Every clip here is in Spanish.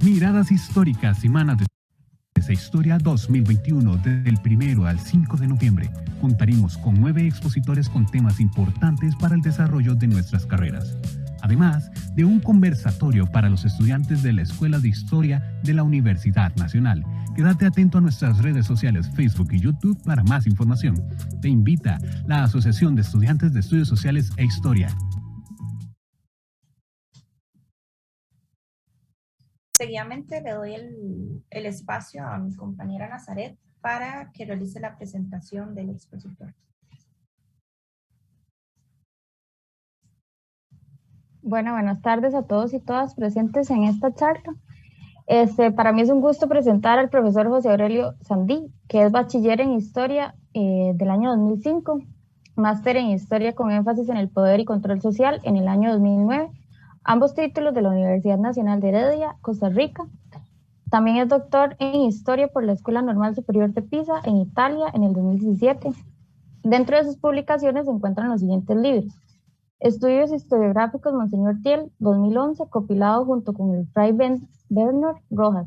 Miradas históricas, Semana de esa Historia 2021, del 1 al 5 de noviembre. Contaremos con 9 expositores con temas importantes para el desarrollo de nuestras carreras. Además de un conversatorio para los estudiantes de la Escuela de Historia de la Universidad Nacional. Quédate atento a nuestras redes sociales, Facebook y YouTube para más información. Te invita la Asociación de Estudiantes de Estudios Sociales e Historia. Seguidamente le doy el espacio a mi compañera Nazaret para que realice la presentación del expositor. Bueno, buenas tardes a todos y todas presentes en esta charla. Para mí es un gusto presentar al profesor José Aurelio Sandí, que es bachiller en Historia del año 2005, máster en Historia con énfasis en el Poder y Control Social en el año 2009, ambos títulos de la Universidad Nacional de Heredia, Costa Rica. También es doctor en Historia por la Escuela Normal Superior de Pisa en Italia en el 2017. Dentro de sus publicaciones se encuentran los siguientes libros: Estudios historiográficos Monseñor Thiel, 2011, compilado junto con el Fray Bernard Rojas.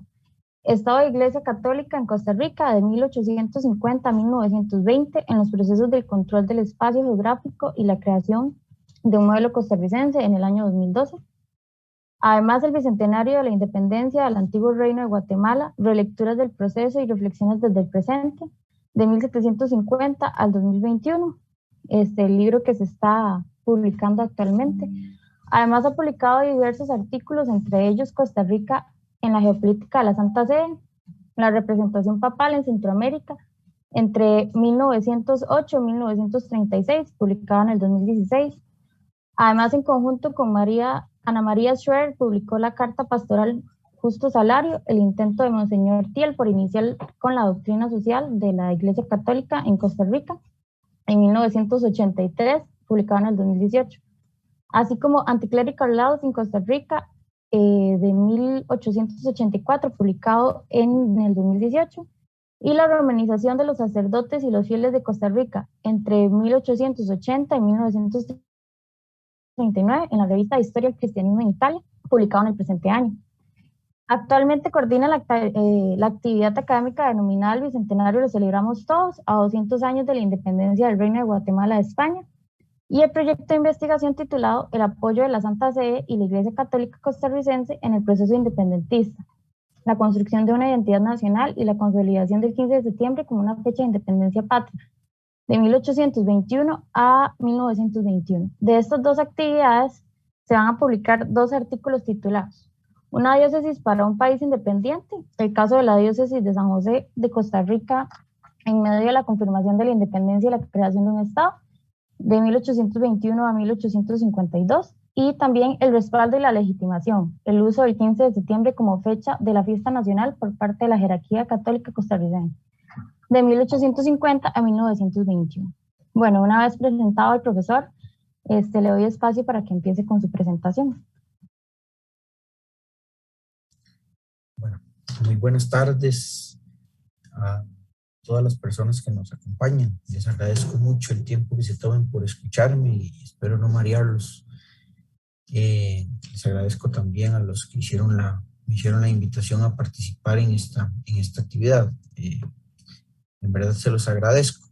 Estado de Iglesia Católica en Costa Rica de 1850 a 1920 en los procesos del control del espacio geográfico y la creación de un modelo costarricense en el año 2012. Además, el bicentenario de la independencia del antiguo Reino de Guatemala, relecturas del proceso y reflexiones desde el presente, de 1750 al 2021, el libro que se está publicando actualmente. Además, ha publicado diversos artículos, entre ellos Costa Rica en la geopolítica de la Santa Sede, la representación papal en Centroamérica, entre 1908 y 1936, publicado en el 2016. Además, en conjunto con Ana María Schwer, publicó la Carta Pastoral Justo Salario, el intento de Monseñor Thiel por iniciar con la doctrina social de la Iglesia Católica en Costa Rica, en 1983, publicado en el 2018. Así como Anticlerical Laws en Costa Rica, de 1884, publicado en el 2018, y la romanización de los sacerdotes y los fieles de Costa Rica entre 1880 y 1939 en la revista Historia del Cristianismo en Italia, publicado en el presente año. Actualmente coordina la actividad académica denominada El Bicentenario Lo Celebramos Todos, a 200 años de la independencia del Reino de Guatemala de España, y el proyecto de investigación titulado El apoyo de la Santa Sede y la Iglesia Católica Costarricense en el proceso independentista, la construcción de una identidad nacional y la consolidación del 15 de septiembre como una fecha de independencia patria, de 1821 a 1921. De estas dos actividades se van a publicar 2 artículos titulados: Una diócesis para un país independiente, el caso de la diócesis de San José de Costa Rica en medio de la confirmación de la independencia y la creación de un Estado, de 1821 a 1852, y también el respaldo y la legitimación, el uso del 15 de septiembre como fecha de la fiesta nacional por parte de la jerarquía católica costarricense, de 1850 a 1921. Bueno, una vez presentado al profesor, le doy espacio para que empiece con su presentación. Bueno, muy buenas tardes a todas las personas que nos acompañan. Les agradezco mucho el tiempo que se tomen por escucharme y espero no marearlos. Les agradezco también a los que me hicieron la invitación a participar en esta actividad. En verdad se los agradezco.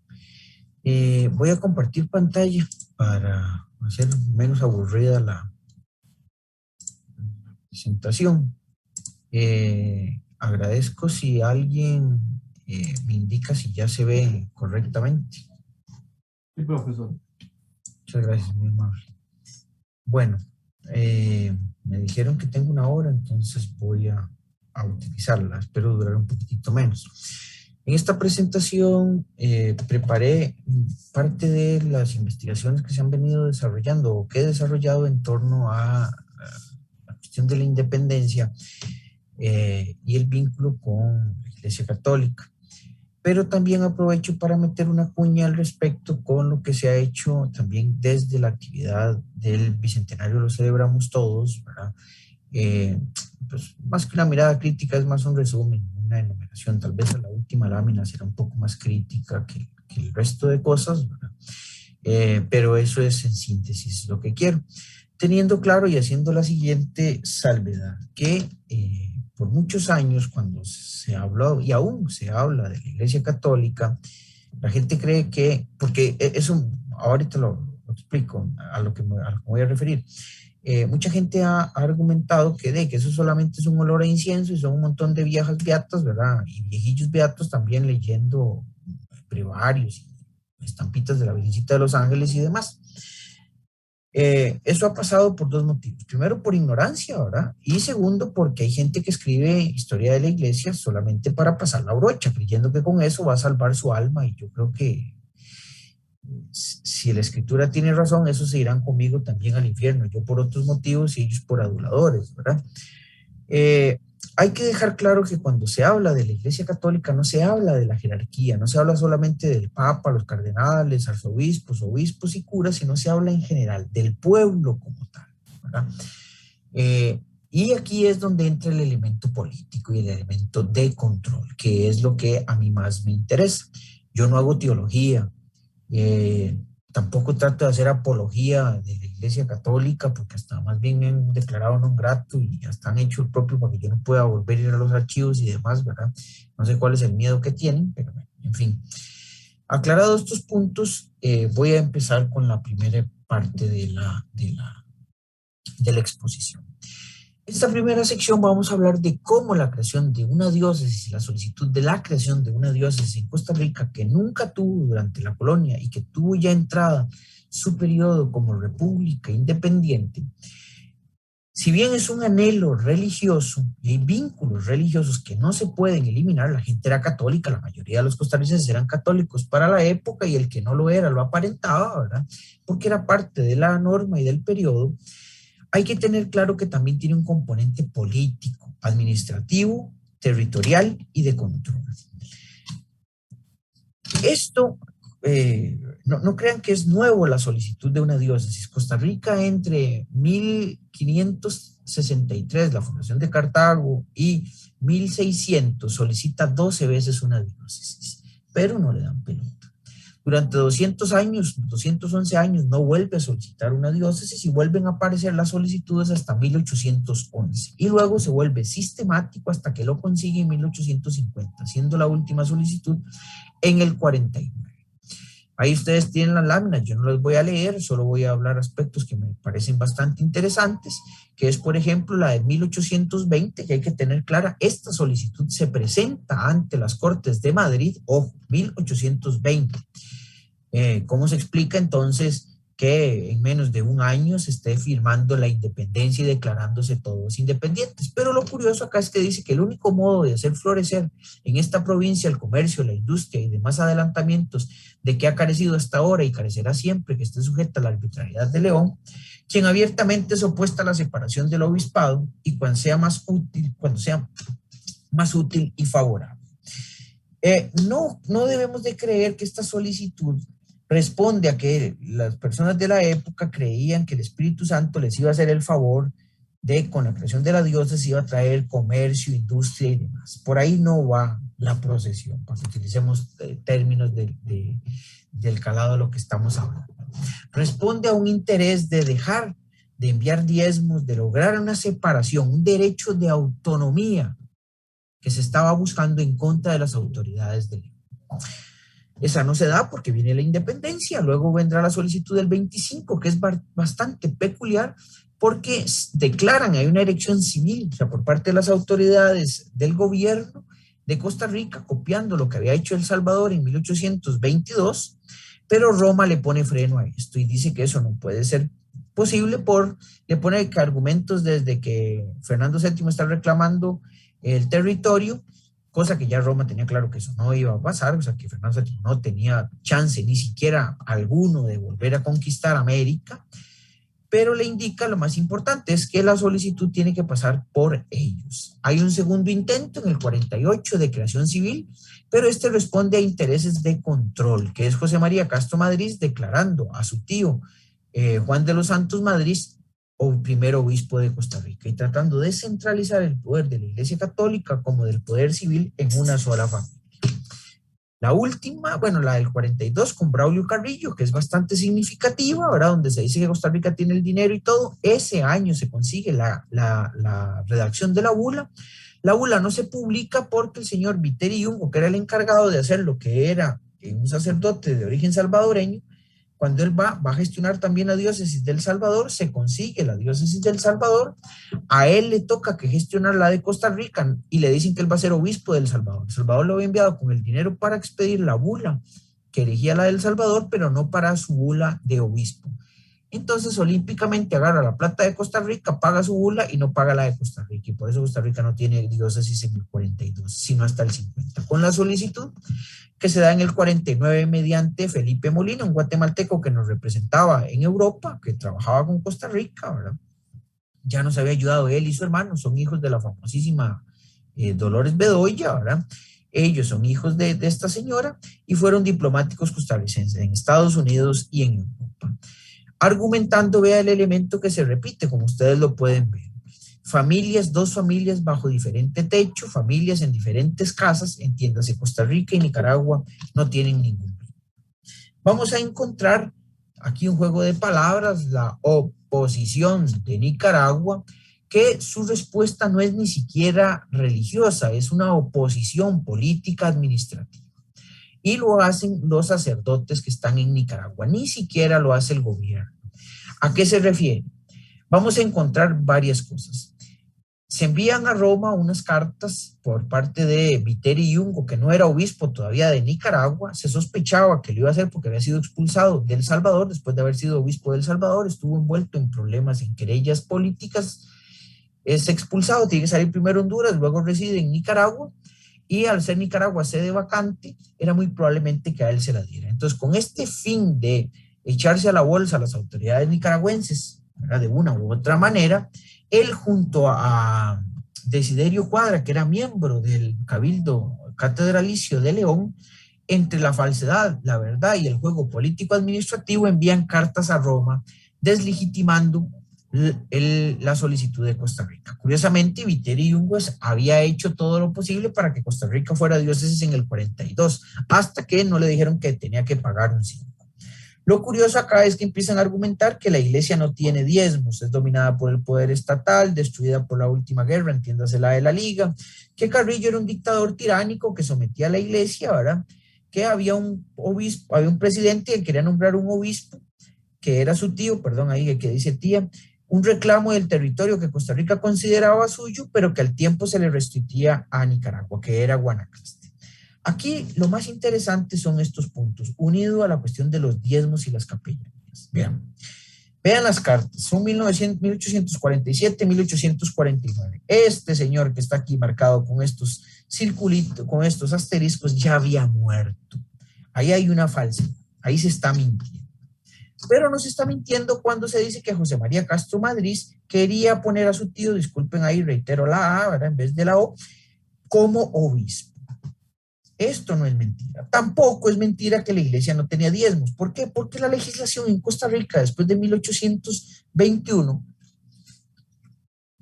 Voy a compartir pantalla para hacer menos aburrida la presentación. Agradezco si alguien me indica si ya se ve correctamente. Sí, profesor. Muchas gracias, muy amable. Bueno, me dijeron que tengo 1 hora, entonces voy a utilizarla. Espero durar un poquitito menos. En esta presentación preparé parte de las investigaciones que se han venido desarrollando o que he desarrollado en torno a la cuestión de la independencia y el vínculo con la Iglesia Católica. Pero también aprovecho para meter una cuña al respecto con lo que se ha hecho también desde la actividad del Bicentenario Lo Celebramos Todos, ¿verdad? Pues más que una mirada crítica, es más un resumen, una enumeración. Tal vez a la última lámina será un poco más crítica que el resto de cosas, ¿verdad? Pero eso es en síntesis lo que quiero. Teniendo claro y haciendo la siguiente salvedad, que por muchos años, cuando se habló, y aún se habla de la Iglesia Católica, la gente cree que, porque eso, ahorita lo explico a lo que me voy a referir. Mucha gente ha argumentado que eso solamente es un olor a incienso y son un montón de viejas beatas, ¿verdad? Y viejillos beatos también leyendo brevarios y estampitas de la Virgencita de los Ángeles y demás. Eso ha pasado por dos motivos. Primero, por ignorancia, ¿verdad? Y segundo, porque hay gente que escribe historia de la iglesia solamente para pasar la brocha, creyendo que con eso va a salvar su alma. Y yo creo que si la escritura tiene razón, esos se irán conmigo también al infierno. Yo por otros motivos y ellos por aduladores, ¿verdad? Hay que dejar claro que cuando se habla de la Iglesia Católica no se habla de la jerarquía, no se habla solamente del Papa, los cardenales, arzobispos, obispos y curas, sino se habla en general del pueblo como tal, ¿verdad? Y aquí es donde entra el elemento político y el elemento de control, que es lo que a mí más me interesa. Yo no hago teología, tampoco trato de hacer apología de la Iglesia Católica, porque hasta más bien me han declarado non grato y hasta han hecho el propio para que yo no pueda volver a ir a los archivos y demás, ¿verdad? No sé cuál es el miedo que tienen, pero bueno, en fin. Aclarados estos puntos, voy a empezar con la primera parte de la exposición. Esta primera sección vamos a hablar de cómo la creación de una diócesis y la solicitud de la creación de una diócesis en Costa Rica, que nunca tuvo durante la colonia y que tuvo ya entrada su periodo como república independiente, si bien es un anhelo religioso y hay vínculos religiosos que no se pueden eliminar, la gente era católica, la mayoría de los costarricenses eran católicos para la época y el que no lo era lo aparentaba, ¿verdad? Porque era parte de la norma y del periodo. Hay que tener claro que también tiene un componente político, administrativo, territorial y de control. Esto, no crean que es nuevo la solicitud de una diócesis. Costa Rica entre 1563, la fundación de Cartago, y 1600 solicita 12 veces una diócesis, pero no le dan pelota. Durante 211 años, no vuelve a solicitar una diócesis y vuelven a aparecer las solicitudes hasta 1811. Y luego se vuelve sistemático hasta que lo consigue en 1850, siendo la última solicitud en el 49. Ahí ustedes tienen las láminas, yo no las voy a leer, solo voy a hablar aspectos que me parecen bastante interesantes, que es, por ejemplo, la de 1820, que hay que tener clara, esta solicitud se presenta ante las Cortes de Madrid, ojo, 1820. ¿Cómo se explica entonces que en menos de un año se esté firmando la independencia y declarándose todos independientes? Pero lo curioso acá es que dice que el único modo de hacer florecer en esta provincia el comercio, la industria y demás adelantamientos de que ha carecido hasta ahora y carecerá siempre que esté sujeta a la arbitrariedad de León, quien abiertamente es opuesta a la separación del obispado y cuando sea más útil y favorable. No debemos de creer que esta solicitud responde a que las personas de la época creían que el Espíritu Santo les iba a hacer el favor de, con la creación de la diócesis, iba a traer comercio, industria y demás. Por ahí no va la procesión, para que utilicemos términos del calado de lo que estamos hablando. Responde a un interés de dejar de enviar diezmos, de lograr una separación, un derecho de autonomía que se estaba buscando en contra de las autoridades de León. Esa no se da porque viene la independencia, luego vendrá la solicitud del 25, que es bastante peculiar porque declaran, hay una erección civil, o sea, por parte de las autoridades del gobierno de Costa Rica, copiando lo que había hecho El Salvador en 1822, pero Roma le pone freno a esto y dice que eso no puede ser posible le pone que argumentos desde que Fernando VII está reclamando el territorio, cosa que ya Roma tenía claro que eso no iba a pasar, o sea que Fernando VII no tenía chance ni siquiera alguno de volver a conquistar América, pero le indica lo más importante, es que la solicitud tiene que pasar por ellos. Hay un segundo intento en el 48 de creación civil, pero este responde a intereses de control, que es José María Castro Madriz declarando a su tío Juan de los Santos Madriz o primer obispo de Costa Rica y tratando de centralizar el poder de la Iglesia Católica como del poder civil en una sola familia. La última, bueno, la del 42 con Braulio Carrillo, que es bastante significativa, ¿verdad? Donde se dice que Costa Rica tiene el dinero y todo. Ese año se consigue la redacción de la bula, La bula no se publica porque el señor Viteri Yungo, que era el encargado de hacer lo que era un sacerdote de origen salvadoreño, cuando él va a gestionar también la diócesis del Salvador, se consigue la diócesis del Salvador, a él le toca que gestionar la de Costa Rica y le dicen que él va a ser obispo del Salvador. El Salvador lo había enviado con el dinero para expedir la bula que erigía la del Salvador, pero no para su bula de obispo. Entonces, olímpicamente agarra la plata de Costa Rica, paga su bula y no paga la de Costa Rica. Y por eso Costa Rica no tiene diócesis en el 42, sino hasta el 50. Con la solicitud que se da en el 49 mediante Felipe Molina, un guatemalteco que nos representaba en Europa, que trabajaba con Costa Rica, ¿verdad? Ya nos había ayudado él y su hermano, son hijos de la famosísima Dolores Bedoya, ¿verdad? Ellos son hijos de esta señora y fueron diplomáticos costarricenses en Estados Unidos y en Europa. Argumentando, vea el elemento que se repite, como ustedes lo pueden ver. Familias, dos familias bajo diferente techo, familias en diferentes casas, entiéndase, Costa Rica y Nicaragua no tienen ningún vínculo. Vamos a encontrar aquí un juego de palabras, la oposición de Nicaragua, que su respuesta no es ni siquiera religiosa, es una oposición política administrativa. Y lo hacen los sacerdotes que están en Nicaragua, ni siquiera lo hace el gobierno. ¿A qué se refiere? Vamos a encontrar varias cosas. Se envían a Roma unas cartas por parte de Viteri Yungo, que no era obispo todavía de Nicaragua. Se sospechaba que lo iba a hacer porque había sido expulsado de El Salvador, después de haber sido obispo de El Salvador, estuvo envuelto en problemas, en querellas políticas, es expulsado, tiene que salir primero a Honduras, luego reside en Nicaragua, y al ser Nicaragua sede vacante, era muy probablemente que a él se la diera. Entonces, con este fin de echarse a la bolsa a las autoridades nicaragüenses, ¿verdad?, de una u otra manera, él junto a Desiderio Cuadra, que era miembro del Cabildo Catedralicio de León, entre la falsedad, la verdad y el juego político-administrativo, envían cartas a Roma deslegitimando la solicitud de Costa Rica. Curiosamente, Viteri Yungo había hecho todo lo posible para que Costa Rica fuera diócesis en el 42, hasta que no le dijeron que tenía que pagar un 5. Lo curioso acá es que empiezan a argumentar que la iglesia no tiene diezmos, es dominada por el poder estatal, destruida por la última guerra, entiéndase la de la Liga, que Carrillo era un dictador tiránico que sometía a la iglesia, ¿verdad?, que había un obispo, había un presidente que quería nombrar un obispo, que era su tío, perdón, ahí que dice tía, un reclamo del territorio que Costa Rica consideraba suyo, pero que al tiempo se le restituía a Nicaragua, que era Guanacaste. Aquí lo más interesante son estos puntos, unido a la cuestión de los diezmos y las capellanías. Vean las cartas, son 1847, 1849. Este señor que está aquí marcado con estos circulitos, con estos asteriscos, ya había muerto. Ahí hay una falsedad, ahí se está mintiendo. Pero no se está mintiendo cuando se dice que José María Castro Madrid quería poner a su tío, disculpen ahí, reitero la A, ¿verdad?, en vez de la O, como obispo. Esto no es mentira. Tampoco es mentira que la iglesia no tenía diezmos. ¿Por qué? Porque la legislación en Costa Rica después de 1821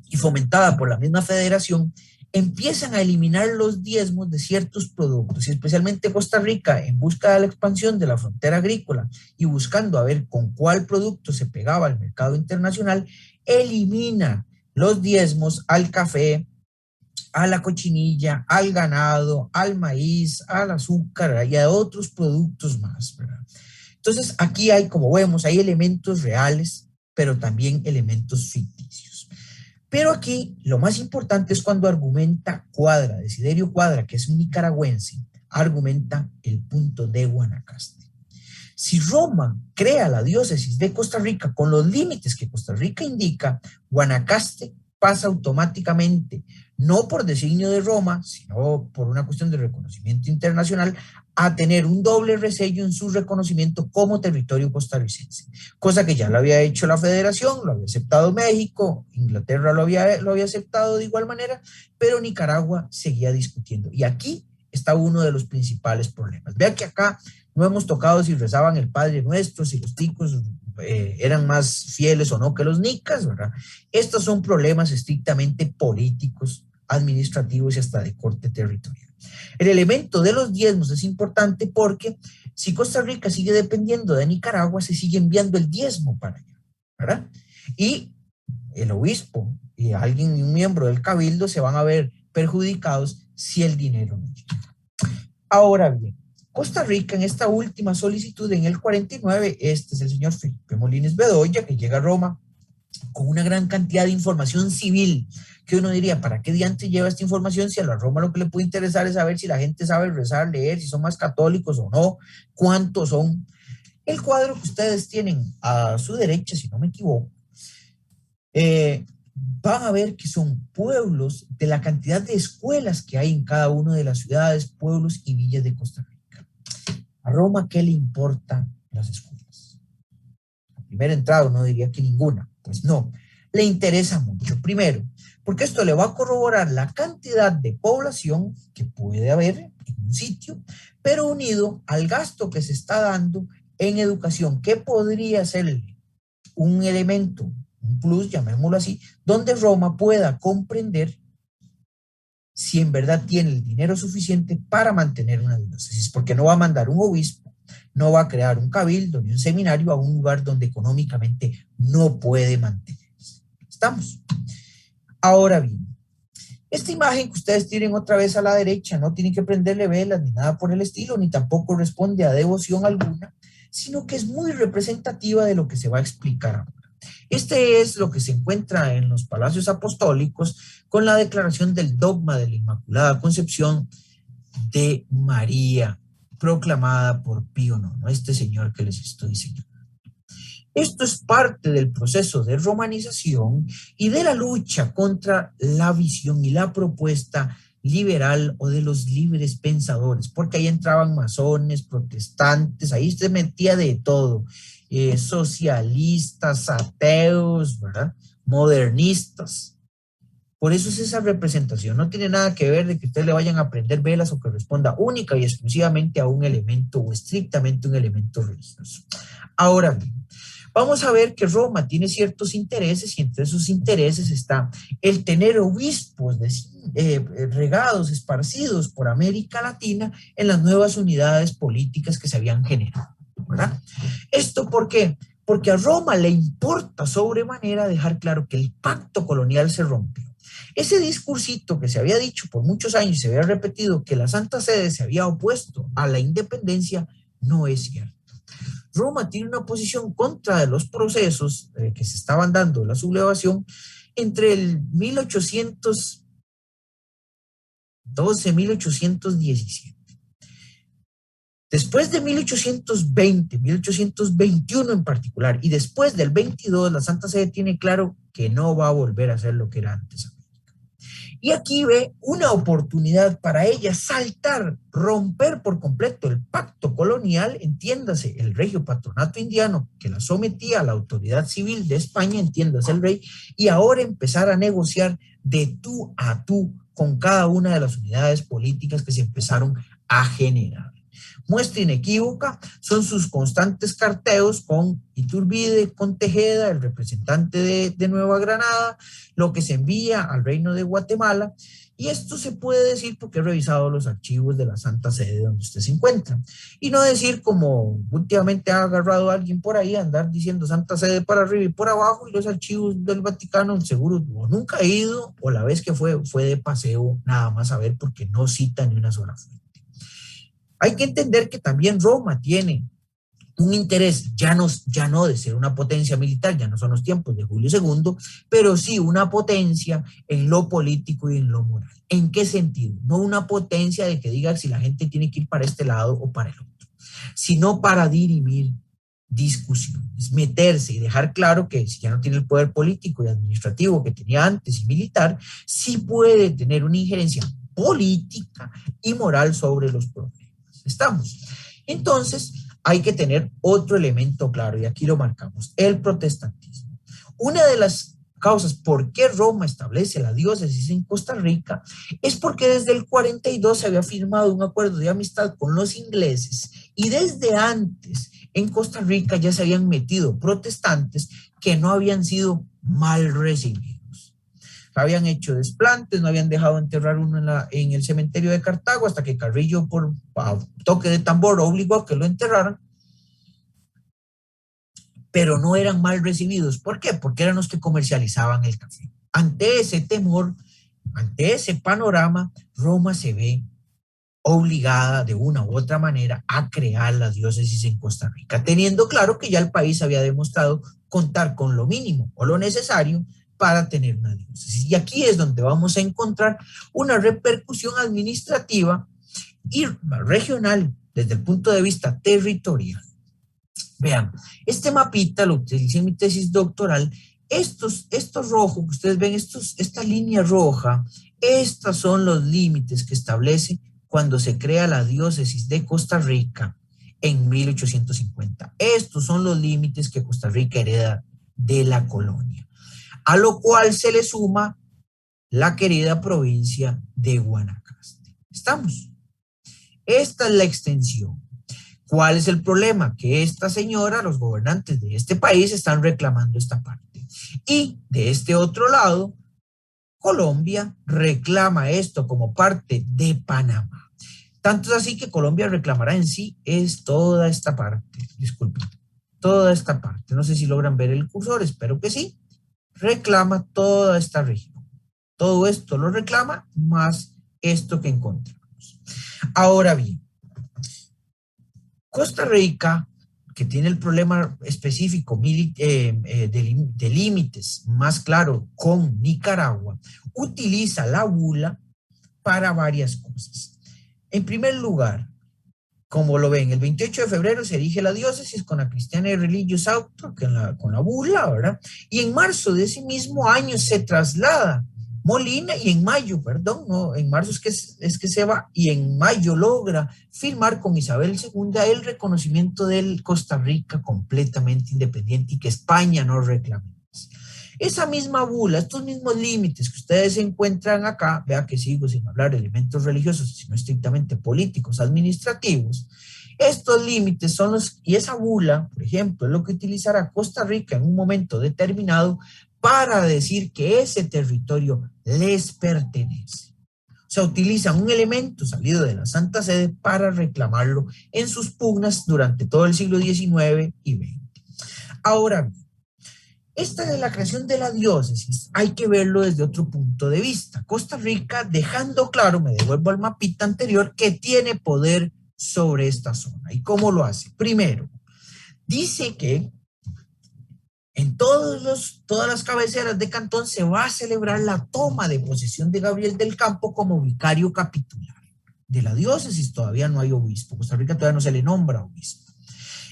y fomentada por la misma federación, empiezan a eliminar los diezmos de ciertos productos, y especialmente Costa Rica, en busca de la expansión de la frontera agrícola y buscando a ver con cuál producto se pegaba al mercado internacional, elimina los diezmos al café, a la cochinilla, al ganado, al maíz, al azúcar y a otros productos más, ¿verdad? Entonces, aquí hay, como vemos, hay elementos reales, pero también elementos ficticios. Pero aquí lo más importante es cuando argumenta Cuadra, Desiderio Cuadra, que es un nicaragüense, argumenta el punto de Guanacaste. Si Roma crea la diócesis de Costa Rica con los límites que Costa Rica indica, Guanacaste pasa automáticamente, no por designio de Roma, sino por una cuestión de reconocimiento internacional, a tener un doble resello en su reconocimiento como territorio costarricense, cosa que ya lo había hecho la Federación, lo había aceptado México, Inglaterra lo había aceptado de igual manera, pero Nicaragua seguía discutiendo. Y aquí está uno de los principales problemas. Vea que acá no hemos tocado si rezaban el Padre Nuestro, si los ticos eran más fieles o no que los nicas, ¿verdad? Estos son problemas estrictamente políticos, administrativos y hasta de corte territorial. El elemento de los diezmos es importante porque si Costa Rica sigue dependiendo de Nicaragua, se sigue enviando el diezmo para allá, ¿verdad? Y el obispo y alguien, un miembro del cabildo se van a ver perjudicados si el dinero no llega. Ahora bien, Costa Rica en esta última solicitud en el 49, este es el señor Felipe Molines Bedoya, que llega a Roma con una gran cantidad de información civil, que uno diría, ¿para qué diantre lleva esta información si a la Roma lo que le puede interesar es saber si la gente sabe rezar, leer, si son más católicos o no, cuántos son? El cuadro que ustedes tienen a su derecha, si no me equivoco, van a ver que son pueblos de la cantidad de escuelas que hay en cada una de las ciudades, pueblos y villas de Costa Rica. A Roma, ¿qué le importan las escuelas? A primera entrada uno diría que ninguna. Pues no, le interesa mucho. Primero, porque esto le va a corroborar la cantidad de población que puede haber en un sitio, pero unido al gasto que se está dando en educación, que podría ser un elemento, un plus, llamémoslo así, donde Roma pueda comprender si en verdad tiene el dinero suficiente para mantener una diócesis, porque no va a mandar un obispo, no va a crear un cabildo ni un seminario a un lugar donde económicamente no puede mantenerse. ¿Estamos? Ahora bien, esta imagen que ustedes tienen otra vez a la derecha no tienen que prenderle velas ni nada por el estilo, ni tampoco responde a devoción alguna, sino que es muy representativa de lo que se va a explicar ahora. Este es lo que se encuentra en los palacios apostólicos con la declaración del dogma de la Inmaculada Concepción de María, proclamada por Pío IX, este señor que les estoy señalando. Esto es parte del proceso de romanización y de la lucha contra la visión y la propuesta liberal o de los libres pensadores, porque ahí entraban masones, protestantes, ahí se metía de todo, socialistas, ateos, ¿verdad? Modernistas. Por eso es esa representación, no tiene nada que ver de que ustedes le vayan a prender velas o que responda única y exclusivamente a un elemento o estrictamente un elemento religioso. Ahora bien, vamos a ver que Roma tiene ciertos intereses y entre esos intereses está el tener obispos regados, esparcidos por América Latina en las nuevas unidades políticas que se habían generado, ¿verdad? ¿Esto por qué? Porque a Roma le importa sobremanera dejar claro que el pacto colonial se rompió. Ese discursito que se había dicho por muchos años y se había repetido que la Santa Sede se había opuesto a la independencia no es cierto. Roma tiene una posición contra de los procesos que se estaban dando, la sublevación, entre el 1812 y 1817. Después de 1820, 1821 en particular, y después del 22, la Santa Sede tiene claro que no va a volver a ser lo que era antes. Y aquí ve una oportunidad para ella saltar, romper por completo el pacto colonial, entiéndase, el regio patronato indiano que la sometía a la autoridad civil de España, entiéndase el rey, y ahora empezar a negociar de tú a tú con cada una de las unidades políticas que se empezaron a generar. Muestra inequívoca son sus constantes carteos con Iturbide, con Tejeda, el representante de Nueva Granada, lo que se envía al Reino de Guatemala, y esto se puede decir porque he revisado los archivos de la Santa Sede donde usted se encuentra, y no decir como últimamente ha agarrado a alguien por ahí, andar diciendo Santa Sede para arriba y por abajo, y los archivos del Vaticano seguro o nunca he ido, o la vez que fue de paseo, nada más a ver porque no cita ni una sola fuente. Hay que entender que también Roma tiene un interés, ya no de ser una potencia militar, ya no son los tiempos de Julio II, pero sí una potencia en lo político y en lo moral. ¿En qué sentido? No una potencia de que diga si la gente tiene que ir para este lado o para el otro, sino para dirimir discusiones, meterse y dejar claro que si ya no tiene el poder político y administrativo que tenía antes y militar, sí puede tener una injerencia política y moral sobre los problemas. ¿Estamos? Entonces, hay que tener otro elemento claro, y aquí lo marcamos, el protestantismo. Una de las causas por qué Roma establece la diócesis en Costa Rica es porque desde el 42 se había firmado un acuerdo de amistad con los ingleses y desde antes en Costa Rica ya se habían metido protestantes que no habían sido mal recibidos. Habían hecho desplantes, no habían dejado enterrar uno en el cementerio de Cartago hasta que Carrillo por toque de tambor obligó a que lo enterraran, pero no eran mal recibidos. ¿Por qué? Porque eran los que comercializaban el café. Ante ese temor, ante ese panorama, Roma se ve obligada de una u otra manera a crear la diócesis en Costa Rica, teniendo claro que ya el país había demostrado contar con lo mínimo o lo necesario para tener una diócesis. Y aquí es donde vamos a encontrar una repercusión administrativa y regional desde el punto de vista territorial. Vean, este mapita lo utilicé en mi tesis doctoral. Estos rojos que ustedes ven, esta línea roja, estos son los límites que establece cuando se crea la diócesis de Costa Rica en 1850. Estos son los límites que Costa Rica hereda de la colonia, a lo cual se le suma la querida provincia de Guanacaste. ¿Estamos? Esta es la extensión. ¿Cuál es el problema? Que esta señora, los gobernantes de este país están reclamando esta parte. Y de este otro lado, Colombia reclama esto como parte de Panamá. Tanto es así que Colombia reclamará en sí es toda esta parte. Disculpen, toda esta parte. No sé si logran ver el cursor, espero que sí. Reclama toda esta región. Todo esto lo reclama más esto que encontramos. Ahora bien, Costa Rica, que tiene el problema específico de límites más claro con Nicaragua, utiliza la bula para varias cosas. En primer lugar, como lo ven, el 28 de febrero se erige la diócesis con la Christiana Religious Auto, con la bula, ¿verdad? Y en marzo de ese mismo año se traslada Molina, y en mayo, perdón, no, en marzo es que se va, y en mayo logra firmar con Isabel II el reconocimiento de Costa Rica completamente independiente y que España no reclame más. Esa misma bula, estos mismos límites que ustedes encuentran acá, vea que sigo sin hablar de elementos religiosos, sino estrictamente políticos, administrativos, estos límites son y esa bula, por ejemplo, es lo que utilizará Costa Rica en un momento determinado para decir que ese territorio les pertenece. O sea, utilizan un elemento salido de la Santa Sede para reclamarlo en sus pugnas durante todo el siglo XIX y XX. Ahora bien, esta de la creación de la diócesis hay que verlo desde otro punto de vista. Costa Rica, dejando claro, me devuelvo al mapita anterior, que tiene poder sobre esta zona. ¿Y cómo lo hace? Primero, dice que en todas las cabeceras de cantón se va a celebrar la toma de posesión de Gabriel del Campo como vicario capitular de la diócesis. Todavía no hay obispo. Costa Rica todavía no se le nombra obispo.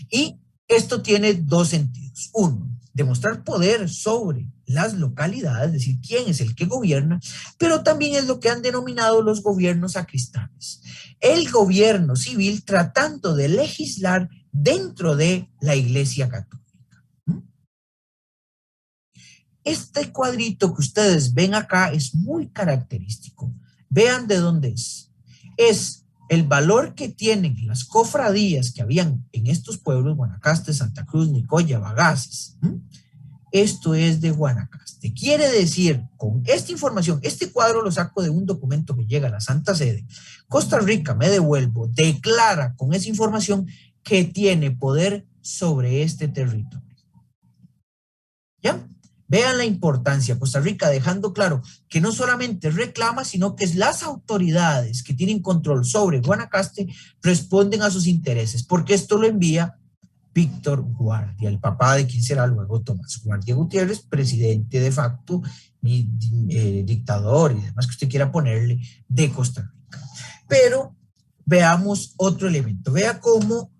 Y esto tiene dos sentidos. Uno, demostrar poder sobre las localidades, es decir, quién es el que gobierna, pero también es lo que han denominado los gobiernos sacristanes. El gobierno civil tratando de legislar dentro de la Iglesia Católica. Este cuadrito que ustedes ven acá es muy característico. Vean de dónde es. Es el valor que tienen las cofradías que habían en estos pueblos, Guanacaste, Santa Cruz, Nicoya, Bagaces. Esto es de Guanacaste. Quiere decir, con esta información, este cuadro lo saco de un documento que llega a la Santa Sede. Costa Rica, me devuelvo, declara con esa información que tiene poder sobre este territorio. ¿Ya? Vean la importancia, Costa Rica dejando claro que no solamente reclama, sino que las autoridades que tienen control sobre Guanacaste responden a sus intereses, porque esto lo envía Víctor Guardia, el papá de quien será luego Tomás Guardia Gutiérrez, presidente de facto, dictador y demás que usted quiera ponerle de Costa Rica. Pero veamos otro elemento, vea cómo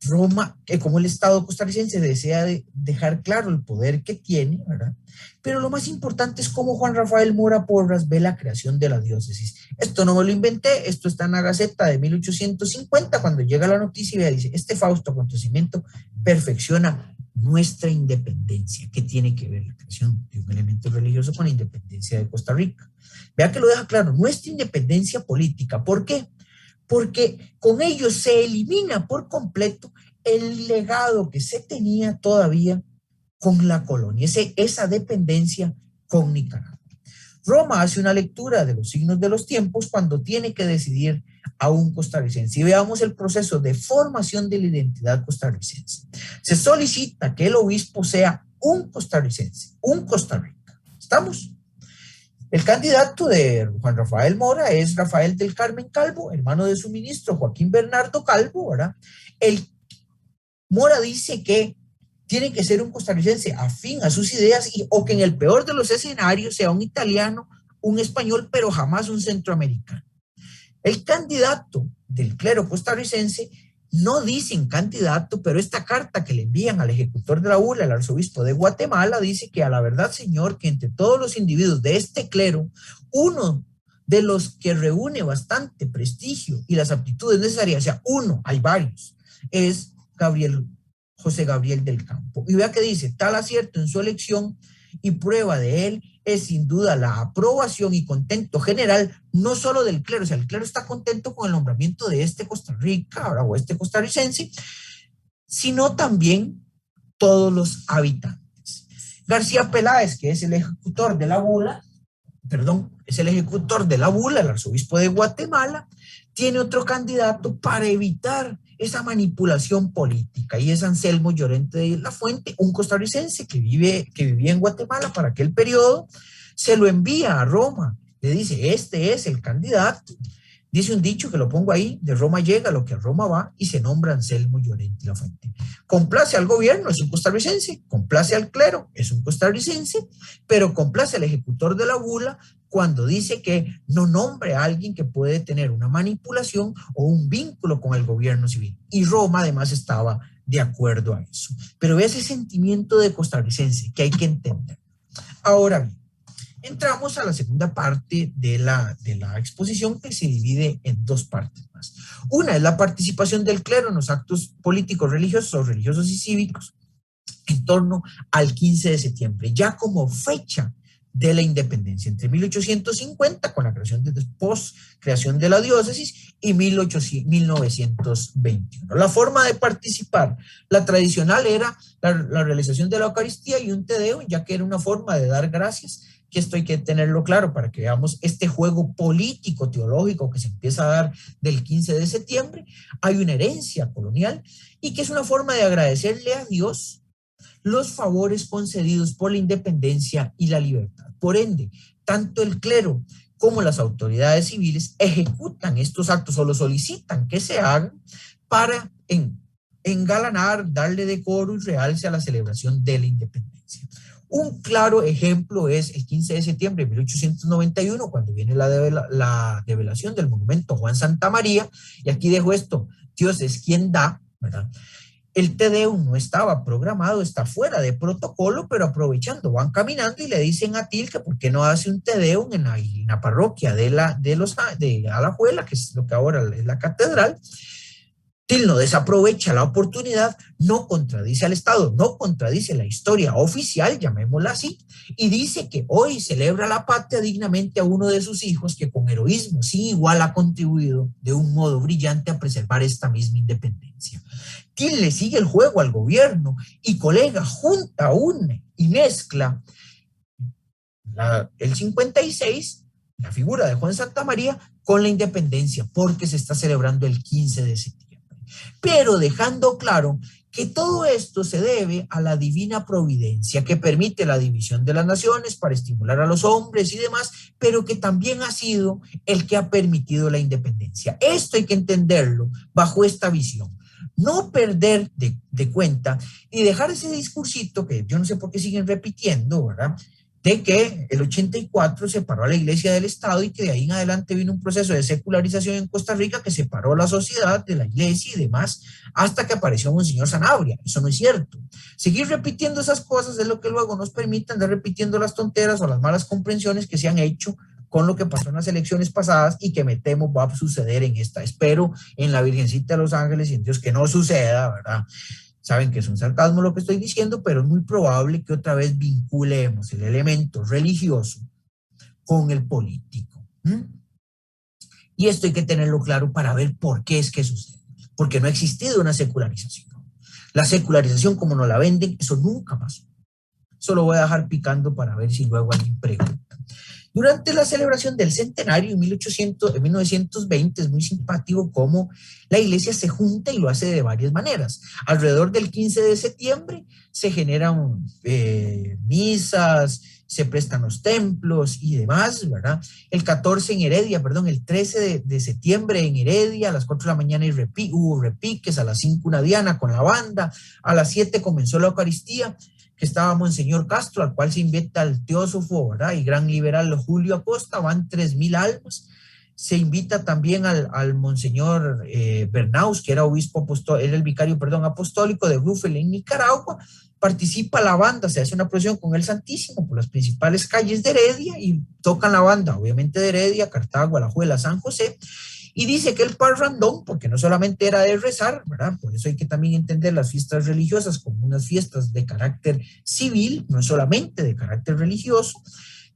Roma, como el Estado costarricense desea dejar claro el poder que tiene, ¿verdad? Pero lo más importante es cómo Juan Rafael Mora Porras ve la creación de la diócesis. Esto no me lo inventé, esto está en la Gaceta de 1850, cuando llega la noticia y dice, este fausto acontecimiento perfecciona nuestra independencia. ¿Qué tiene que ver la creación de un elemento religioso con la independencia de Costa Rica? Vea que lo deja claro, nuestra independencia política. ¿Por qué? Porque con ello se elimina por completo el legado que se tenía todavía con la colonia, esa dependencia con Nicaragua. Roma hace una lectura de los signos de los tiempos cuando tiene que decidir a un costarricense. Y veamos el proceso de formación de la identidad costarricense. Se solicita que el obispo sea un costarricense, un Costa Rica. ¿Estamos? El candidato de Juan Rafael Mora es Rafael del Carmen Calvo, hermano de su ministro Joaquín Bernardo Calvo, ¿verdad? Mora dice que tiene que ser un costarricense afín a sus ideas o que en el peor de los escenarios sea un italiano, un español, pero jamás un centroamericano. El candidato del clero costarricense no dicen candidato, pero esta carta que le envían al ejecutor de la bula, el arzobispo de Guatemala, dice que a la verdad, señor, que entre todos los individuos de este clero, uno de los que reúne bastante prestigio y las aptitudes necesarias, o sea, uno, hay varios, es José Gabriel del Campo. Y vea que dice, tal acierto en su elección y prueba de él es sin duda la aprobación y contento general, no solo del clero, o sea, el clero está contento con el nombramiento de este Costa Rica, ahora, o este costarricense, sino también todos los habitantes. García Peláez, que es el ejecutor de la bula, el arzobispo de Guatemala, tiene otro candidato para evitar esa manipulación política, y es Anselmo Llorente de la Fuente, un costarricense que vivía en Guatemala para aquel periodo. Se lo envía a Roma, le dice, este es el candidato. Dice un dicho que lo pongo ahí, de Roma llega lo que a Roma va, y se nombra Anselmo Llorente de la Fuente. Complace al gobierno, es un costarricense, complace al clero, es un costarricense, pero complace al ejecutor de la bula cuando dice que no nombre a alguien que puede tener una manipulación o un vínculo con el gobierno civil. Y Roma además estaba de acuerdo a eso. Pero ese sentimiento de costarricense que hay que entender. Ahora bien, entramos a la segunda parte de la exposición, que se divide en dos partes más. Una es la participación del clero en los actos políticos religiosos y cívicos en torno al 15 de septiembre, ya como fecha de la independencia, entre 1850, con la creación post-creación de la diócesis, y 1921. La forma de participar, la tradicional era la realización de la Eucaristía y un Te Deum, ya que era una forma de dar gracias, que esto hay que tenerlo claro para que veamos este juego político, teológico que se empieza a dar del 15 de septiembre. Hay una herencia colonial y que es una forma de agradecerle a Dios los favores concedidos por la independencia y la libertad. Por ende, tanto el clero como las autoridades civiles ejecutan estos actos o los solicitan que se hagan para engalanar, darle decoro y realce a la celebración de la independencia. Un claro ejemplo es el 15 de septiembre de 1891, cuando viene la develación del monumento a Juan Santamaría, y aquí dejo esto, Dios es quien da, ¿verdad? El Te Deum no estaba programado, está fuera de protocolo, pero aprovechando, van caminando y le dicen a Til que por qué no hace un Te Deum en la parroquia de Alajuela, que es lo que ahora es la catedral. Til no desaprovecha la oportunidad, no contradice al Estado, no contradice la historia oficial, llamémosla así, y dice que hoy celebra la patria dignamente a uno de sus hijos que con heroísmo sin igual ha contribuido de un modo brillante a preservar esta misma independencia. Til le sigue el juego al gobierno y colega, junta, une y mezcla el 56, la figura de Juan Santamaría, con la independencia, porque se está celebrando el 15 de septiembre. Pero dejando claro que todo esto se debe a la divina providencia que permite la división de las naciones para estimular a los hombres y demás, pero que también ha sido el que ha permitido la independencia. Esto hay que entenderlo bajo esta visión. No perder de cuenta y dejar ese discursito que yo no sé por qué siguen repitiendo, ¿verdad? De que el 84 separó a la iglesia del Estado y que de ahí en adelante vino un proceso de secularización en Costa Rica que separó la sociedad de la iglesia y demás hasta que apareció Monseñor Sanabria. Eso no es cierto. Seguir repitiendo esas cosas es lo que luego nos permite andar repitiendo las tonteras o las malas comprensiones que se han hecho con lo que pasó en las elecciones pasadas y que me temo va a suceder en esta. Espero en la Virgencita de los Ángeles y en Dios que no suceda, ¿verdad? Saben que es un sarcasmo lo que estoy diciendo, pero es muy probable que otra vez vinculemos el elemento religioso con el político. Y esto hay que tenerlo claro para ver por qué es que sucede. Porque no ha existido una secularización. La secularización como nos la venden, eso nunca pasó. Eso lo voy a dejar picando para ver si luego alguien pregunta. Durante la celebración del centenario en 1920 es muy simpático cómo la iglesia se junta y lo hace de varias maneras. Alrededor del 15 de septiembre se generan misas, se prestan los templos y demás, ¿verdad? El 14 en Heredia, perdón, el 13 de septiembre en Heredia, a las 4 de la mañana hubo repiques, a las 5 una diana con la banda, a las 7 comenzó la Eucaristía, que estaba Monseñor Castro, al cual se invita al teósofo, ¿verdad? Y gran liberal Julio Acosta, van 3,000 almas. Se invita también al Monseñor Bernaus, que era obispo apostólico, era el vicario, perdón, apostólico de Brufel en Nicaragua. Participa la banda, se hace una procesión con el Santísimo por las principales calles de Heredia y tocan la banda, obviamente de Heredia, Cartago, Alajuela, San José. Y dice que el parrandón, porque no solamente era de rezar, ¿verdad? Por eso hay que también entender las fiestas religiosas como unas fiestas de carácter civil, no solamente de carácter religioso.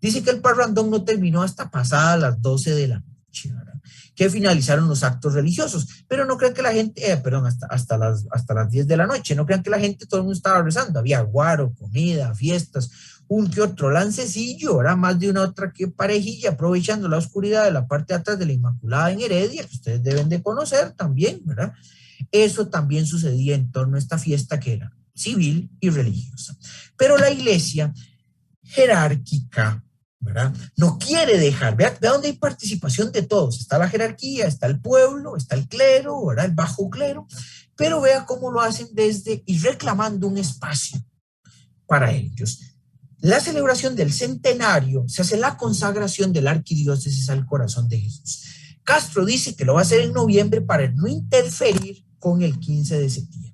Dice que el parrandón no terminó hasta pasadas las 12 de la noche, ¿verdad? Que finalizaron los actos religiosos. Pero no crean que la gente, hasta las 10 de la noche, no crean que la gente, todo el mundo estaba rezando. Había guaro, comida, fiestas, un que otro lancecillo, ¿verdad? Más de una otra que parejilla, aprovechando la oscuridad de la parte de atrás de la Inmaculada en Heredia, que ustedes deben de conocer también, ¿verdad? Eso también sucedía en torno a esta fiesta que era civil y religiosa. Pero la iglesia jerárquica, ¿verdad? No quiere dejar, vea dónde hay participación de todos, está la jerarquía, está el pueblo, está el clero, ¿verdad? El bajo clero, pero vea cómo lo hacen desde y reclamando un espacio para ellos. La celebración del centenario se hace la consagración de la arquidiócesis al corazón de Jesús. Castro dice que lo va a hacer en noviembre para no interferir con el 15 de septiembre,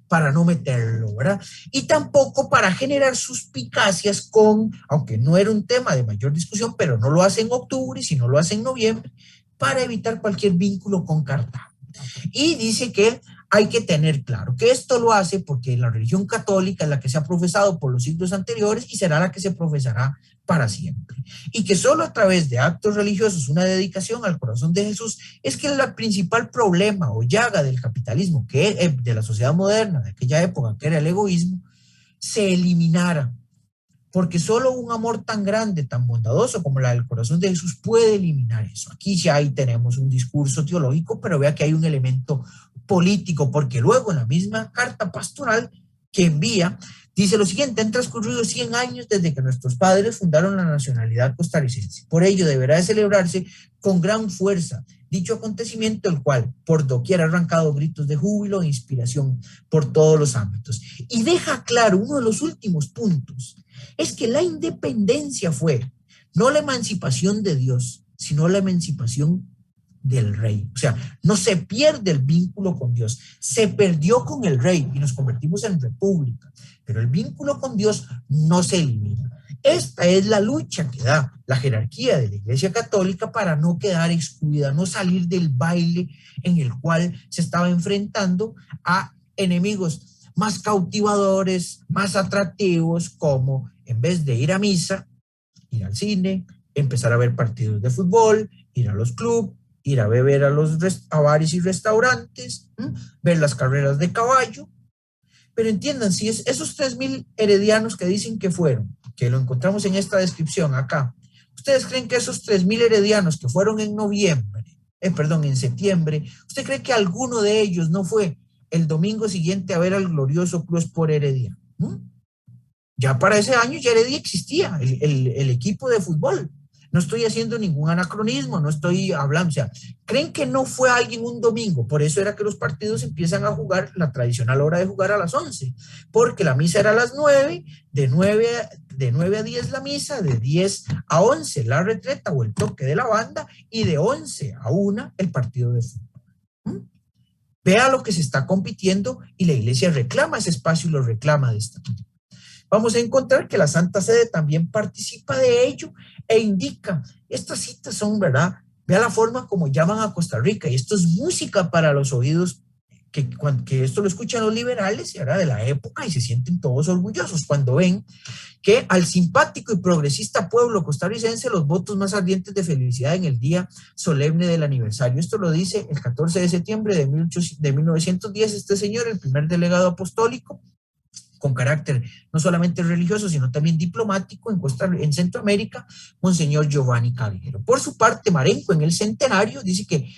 para no meterlo, ¿verdad? Y tampoco para generar suspicacias con, aunque no era un tema de mayor discusión, pero no lo hace en octubre, sino lo hace en noviembre, para evitar cualquier vínculo con Cartago. Y dice que hay que tener claro que esto lo hace porque la religión católica es la que se ha profesado por los siglos anteriores y será la que se profesará para siempre. Y que solo a través de actos religiosos, una dedicación al corazón de Jesús, es que el principal problema o llaga del capitalismo, de la sociedad moderna, de aquella época, que era el egoísmo, se eliminara. Porque solo un amor tan grande, tan bondadoso como la del corazón de Jesús puede eliminar eso. Aquí ya ahí tenemos un discurso teológico, pero vea que hay un elemento político, porque luego en la misma carta pastoral que envía, dice lo siguiente: han transcurrido 100 años desde que nuestros padres fundaron la nacionalidad costarricense. Por ello deberá de celebrarse con gran fuerza dicho acontecimiento, el cual por doquier ha arrancado gritos de júbilo e inspiración por todos los ámbitos. Y deja claro uno de los últimos puntos, es que la independencia fue no la emancipación de Dios, sino la emancipación del rey. O sea, no se pierde el vínculo con Dios, se perdió con el rey y nos convertimos en república, pero el vínculo con Dios no se elimina. Esta es la lucha que da la jerarquía de la Iglesia Católica para no quedar excluida, no salir del baile en el cual se estaba enfrentando a enemigos más cautivadores, más atractivos, como en vez de ir a misa, ir al cine, empezar a ver partidos de fútbol, ir a los clubes, ir a beber a bares y restaurantes, ver las carreras de caballo. Pero entiendan, si es esos 3,000 heredianos que dicen que fueron, que lo encontramos en esta descripción acá, ¿ustedes creen que esos 3,000 heredianos que fueron en septiembre, ¿usted cree que alguno de ellos no fue el domingo siguiente a ver al glorioso Cruz por Heredia? Ya para ese año ya Heredia existía, el equipo de fútbol. No estoy haciendo ningún anacronismo, no estoy hablando, o sea, ¿creen que no fue alguien un domingo? Por eso era que los partidos empiezan a jugar la tradicional hora de jugar a las 11, porque la misa era a las 9, de 9 a 10 la misa, de 10 a 11 la retreta o el toque de la banda, y de 11 a 1 el partido de fútbol. Vea lo que se está compitiendo y la iglesia reclama ese espacio y lo reclama de esta manera. Vamos a encontrar que la Santa Sede también participa de ello e indica, estas citas son, ¿verdad? Vea la forma como llaman a Costa Rica, y esto es música para los oídos, que esto lo escuchan los liberales, ¿verdad? De la época, y se sienten todos orgullosos cuando ven que al simpático y progresista pueblo costarricense los votos más ardientes de felicidad en el día solemne del aniversario. Esto lo dice el 14 de septiembre de 1910 este señor, el primer delegado apostólico, con carácter no solamente religioso, sino también diplomático en Centroamérica, Monseñor Giovanni Caballero. Por su parte, Marenco, en el centenario, dice que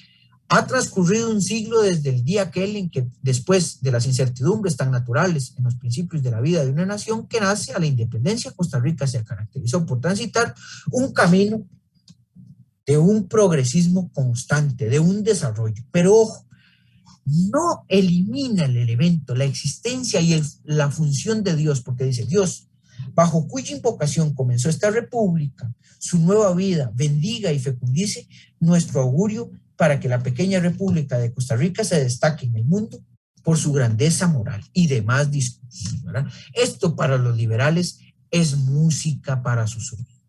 Ha transcurrido un siglo desde el día aquel en que, después de las incertidumbres tan naturales en los principios de la vida de una nación que nace a la independencia, Costa Rica se caracterizó por transitar un camino de un progresismo constante, de un desarrollo. Pero ojo, no elimina el elemento, la existencia y la función de Dios, porque dice Dios, bajo cuya invocación comenzó esta república, su nueva vida, bendiga y fecundice nuestro augurio para que la pequeña república de Costa Rica se destaque en el mundo por su grandeza moral y demás discursos, ¿verdad? Esto para los liberales es música para sus oídos.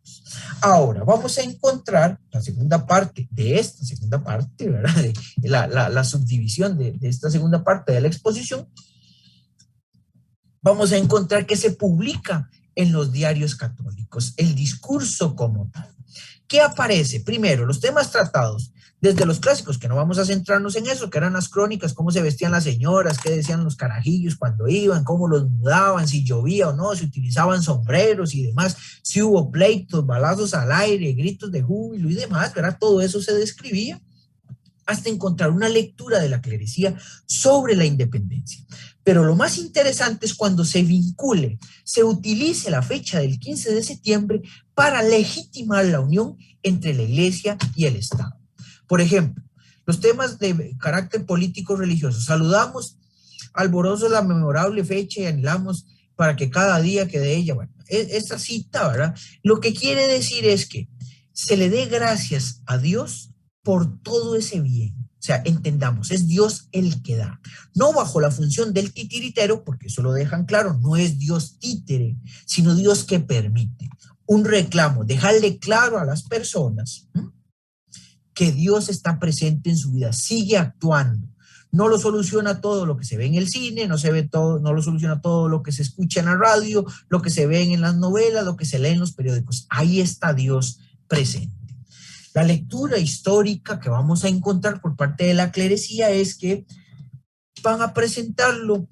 Ahora, vamos a encontrar la segunda parte de esta segunda parte, ¿verdad? La subdivisión de esta segunda parte de la exposición. Vamos a encontrar que se publica en los diarios católicos el discurso como tal. ¿Qué aparece? Primero, los temas tratados, desde los clásicos, que no vamos a centrarnos en eso, que eran las crónicas, cómo se vestían las señoras, qué decían los carajillos cuando iban, cómo los mudaban, si llovía o no, si utilizaban sombreros y demás, si hubo pleitos, balazos al aire, gritos de júbilo y demás, ¿verdad? Todo eso se describía hasta encontrar una lectura de la clerecía sobre la independencia. Pero lo más interesante es cuando se vincule, se utilice la fecha del 15 de septiembre para legitimar la unión entre la Iglesia y el Estado. Por ejemplo, los temas de carácter político-religioso. Saludamos alboroso la memorable fecha y anhelamos para que cada día que de ella, bueno, esta cita, ¿verdad? Lo que quiere decir es que se le dé gracias a Dios por todo ese bien. O sea, entendamos, es Dios el que da. No bajo la función del titiritero, porque eso lo dejan claro, no es Dios títere, sino Dios que permite. Un reclamo, dejarle claro a las personas que Dios está presente en su vida, sigue actuando. No lo soluciona todo lo que se ve en el cine, no lo soluciona todo lo que se escucha en la radio, lo que se ve en las novelas, lo que se lee en los periódicos. Ahí está Dios presente. La lectura histórica que vamos a encontrar por parte de la clerecía es que van a presentarlo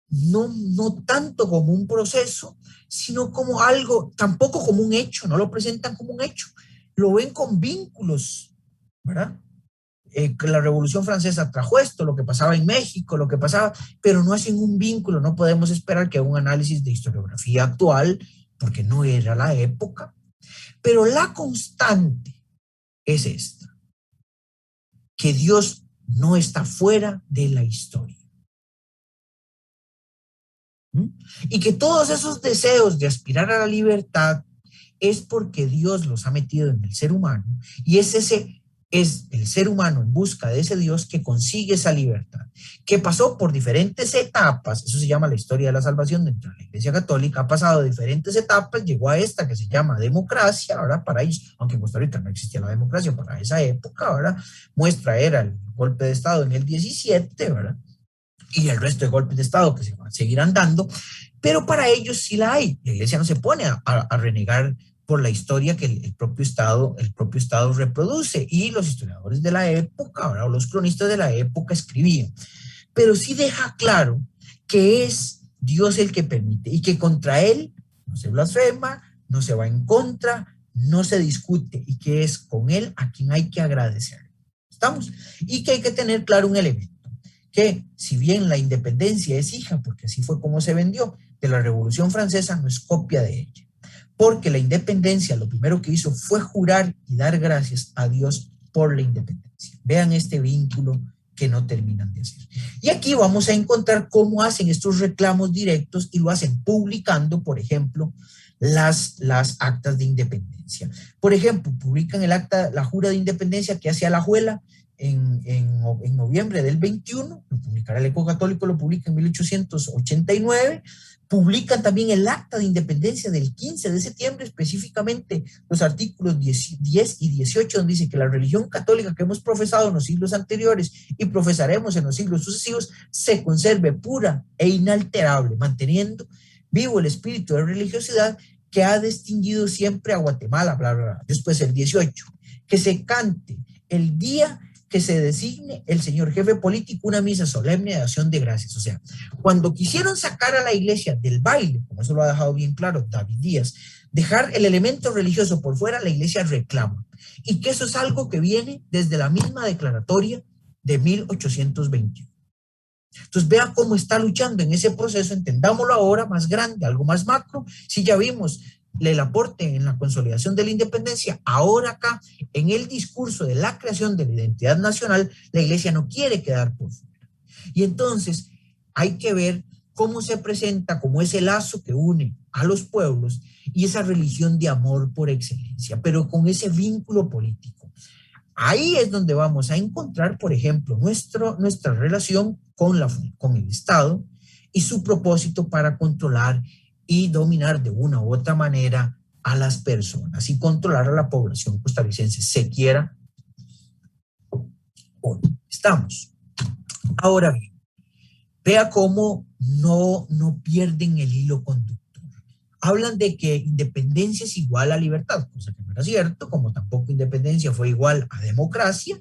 no tanto como un proceso, sino como algo, tampoco como un hecho, no lo presentan como un hecho, lo ven con vínculos, ¿verdad? Que la Revolución Francesa trajo esto, lo que pasaba en México, lo que pasaba, pero no hacen un vínculo, no podemos esperar que haga un análisis de historiografía actual, porque no era la época, pero la constante es esta, que Dios no está fuera de la historia. Y que todos esos deseos de aspirar a la libertad es porque Dios los ha metido en el ser humano y es el ser humano en busca de ese Dios que consigue esa libertad, que pasó por diferentes etapas. Eso se llama la historia de la salvación dentro de la Iglesia Católica, ha pasado diferentes etapas, llegó a esta que se llama democracia, ¿verdad? Para ellos, aunque en Costa Rica no existía la democracia para esa época, ¿verdad? Muestra era el golpe de Estado en el 17, ¿verdad? Y el resto de golpes de Estado que se seguirán dando, pero para ellos sí la hay. La Iglesia no se pone a renegar por la historia que el propio Estado reproduce, y los historiadores de la época, ¿verdad? O los cronistas de la época escribían, pero sí deja claro que es Dios el que permite y que contra él no se blasfema, no se va en contra, no se discute, y que es con él a quien hay que agradecer. ¿Estamos? Y que hay que tener claro un elemento, que si bien la independencia es hija, porque así fue como se vendió, de la Revolución Francesa, no es copia de ella. Porque la independencia lo primero que hizo fue jurar y dar gracias a Dios por la independencia. Vean este vínculo que no terminan de hacer. Y aquí vamos a encontrar cómo hacen estos reclamos directos y lo hacen publicando, por ejemplo, las actas de independencia. Por ejemplo, publican el acta, la jura de independencia que hace Alajuela en noviembre del 21, lo publicará el Eco Católico, lo publica en 1889, publican también el acta de independencia del 15 de septiembre, específicamente los artículos 10 y 18, donde dice que la religión católica que hemos profesado en los siglos anteriores y profesaremos en los siglos sucesivos se conserve pura e inalterable, manteniendo vivo el espíritu de religiosidad que ha distinguido siempre a Guatemala, bla, bla, bla. Después el 18, que se cante el día que se designe el señor jefe político una misa solemne de acción de gracias. O sea, cuando quisieron sacar a la iglesia del baile, como eso lo ha dejado bien claro David Díaz, dejar el elemento religioso por fuera, la iglesia reclama. Y que eso es algo que viene desde la misma declaratoria de 1821. Entonces vea cómo está luchando en ese proceso, entendámoslo ahora más grande, algo más macro. Si ya vimos el aporte en la consolidación de la independencia, ahora acá, en el discurso de la creación de la identidad nacional, la iglesia no quiere quedar por fuera. Y entonces hay que ver cómo se presenta como ese lazo que une a los pueblos y esa religión de amor por excelencia, pero con ese vínculo político. Ahí es donde vamos a encontrar, por ejemplo, nuestra relación con el Estado y su propósito para controlar y dominar de una u otra manera a las personas y controlar a la población costarricense, se quiera o no. Estamos. Ahora bien, vea cómo no pierden el hilo conductor. Hablan de que independencia es igual a libertad, cosa que no era cierto, como tampoco independencia fue igual a democracia,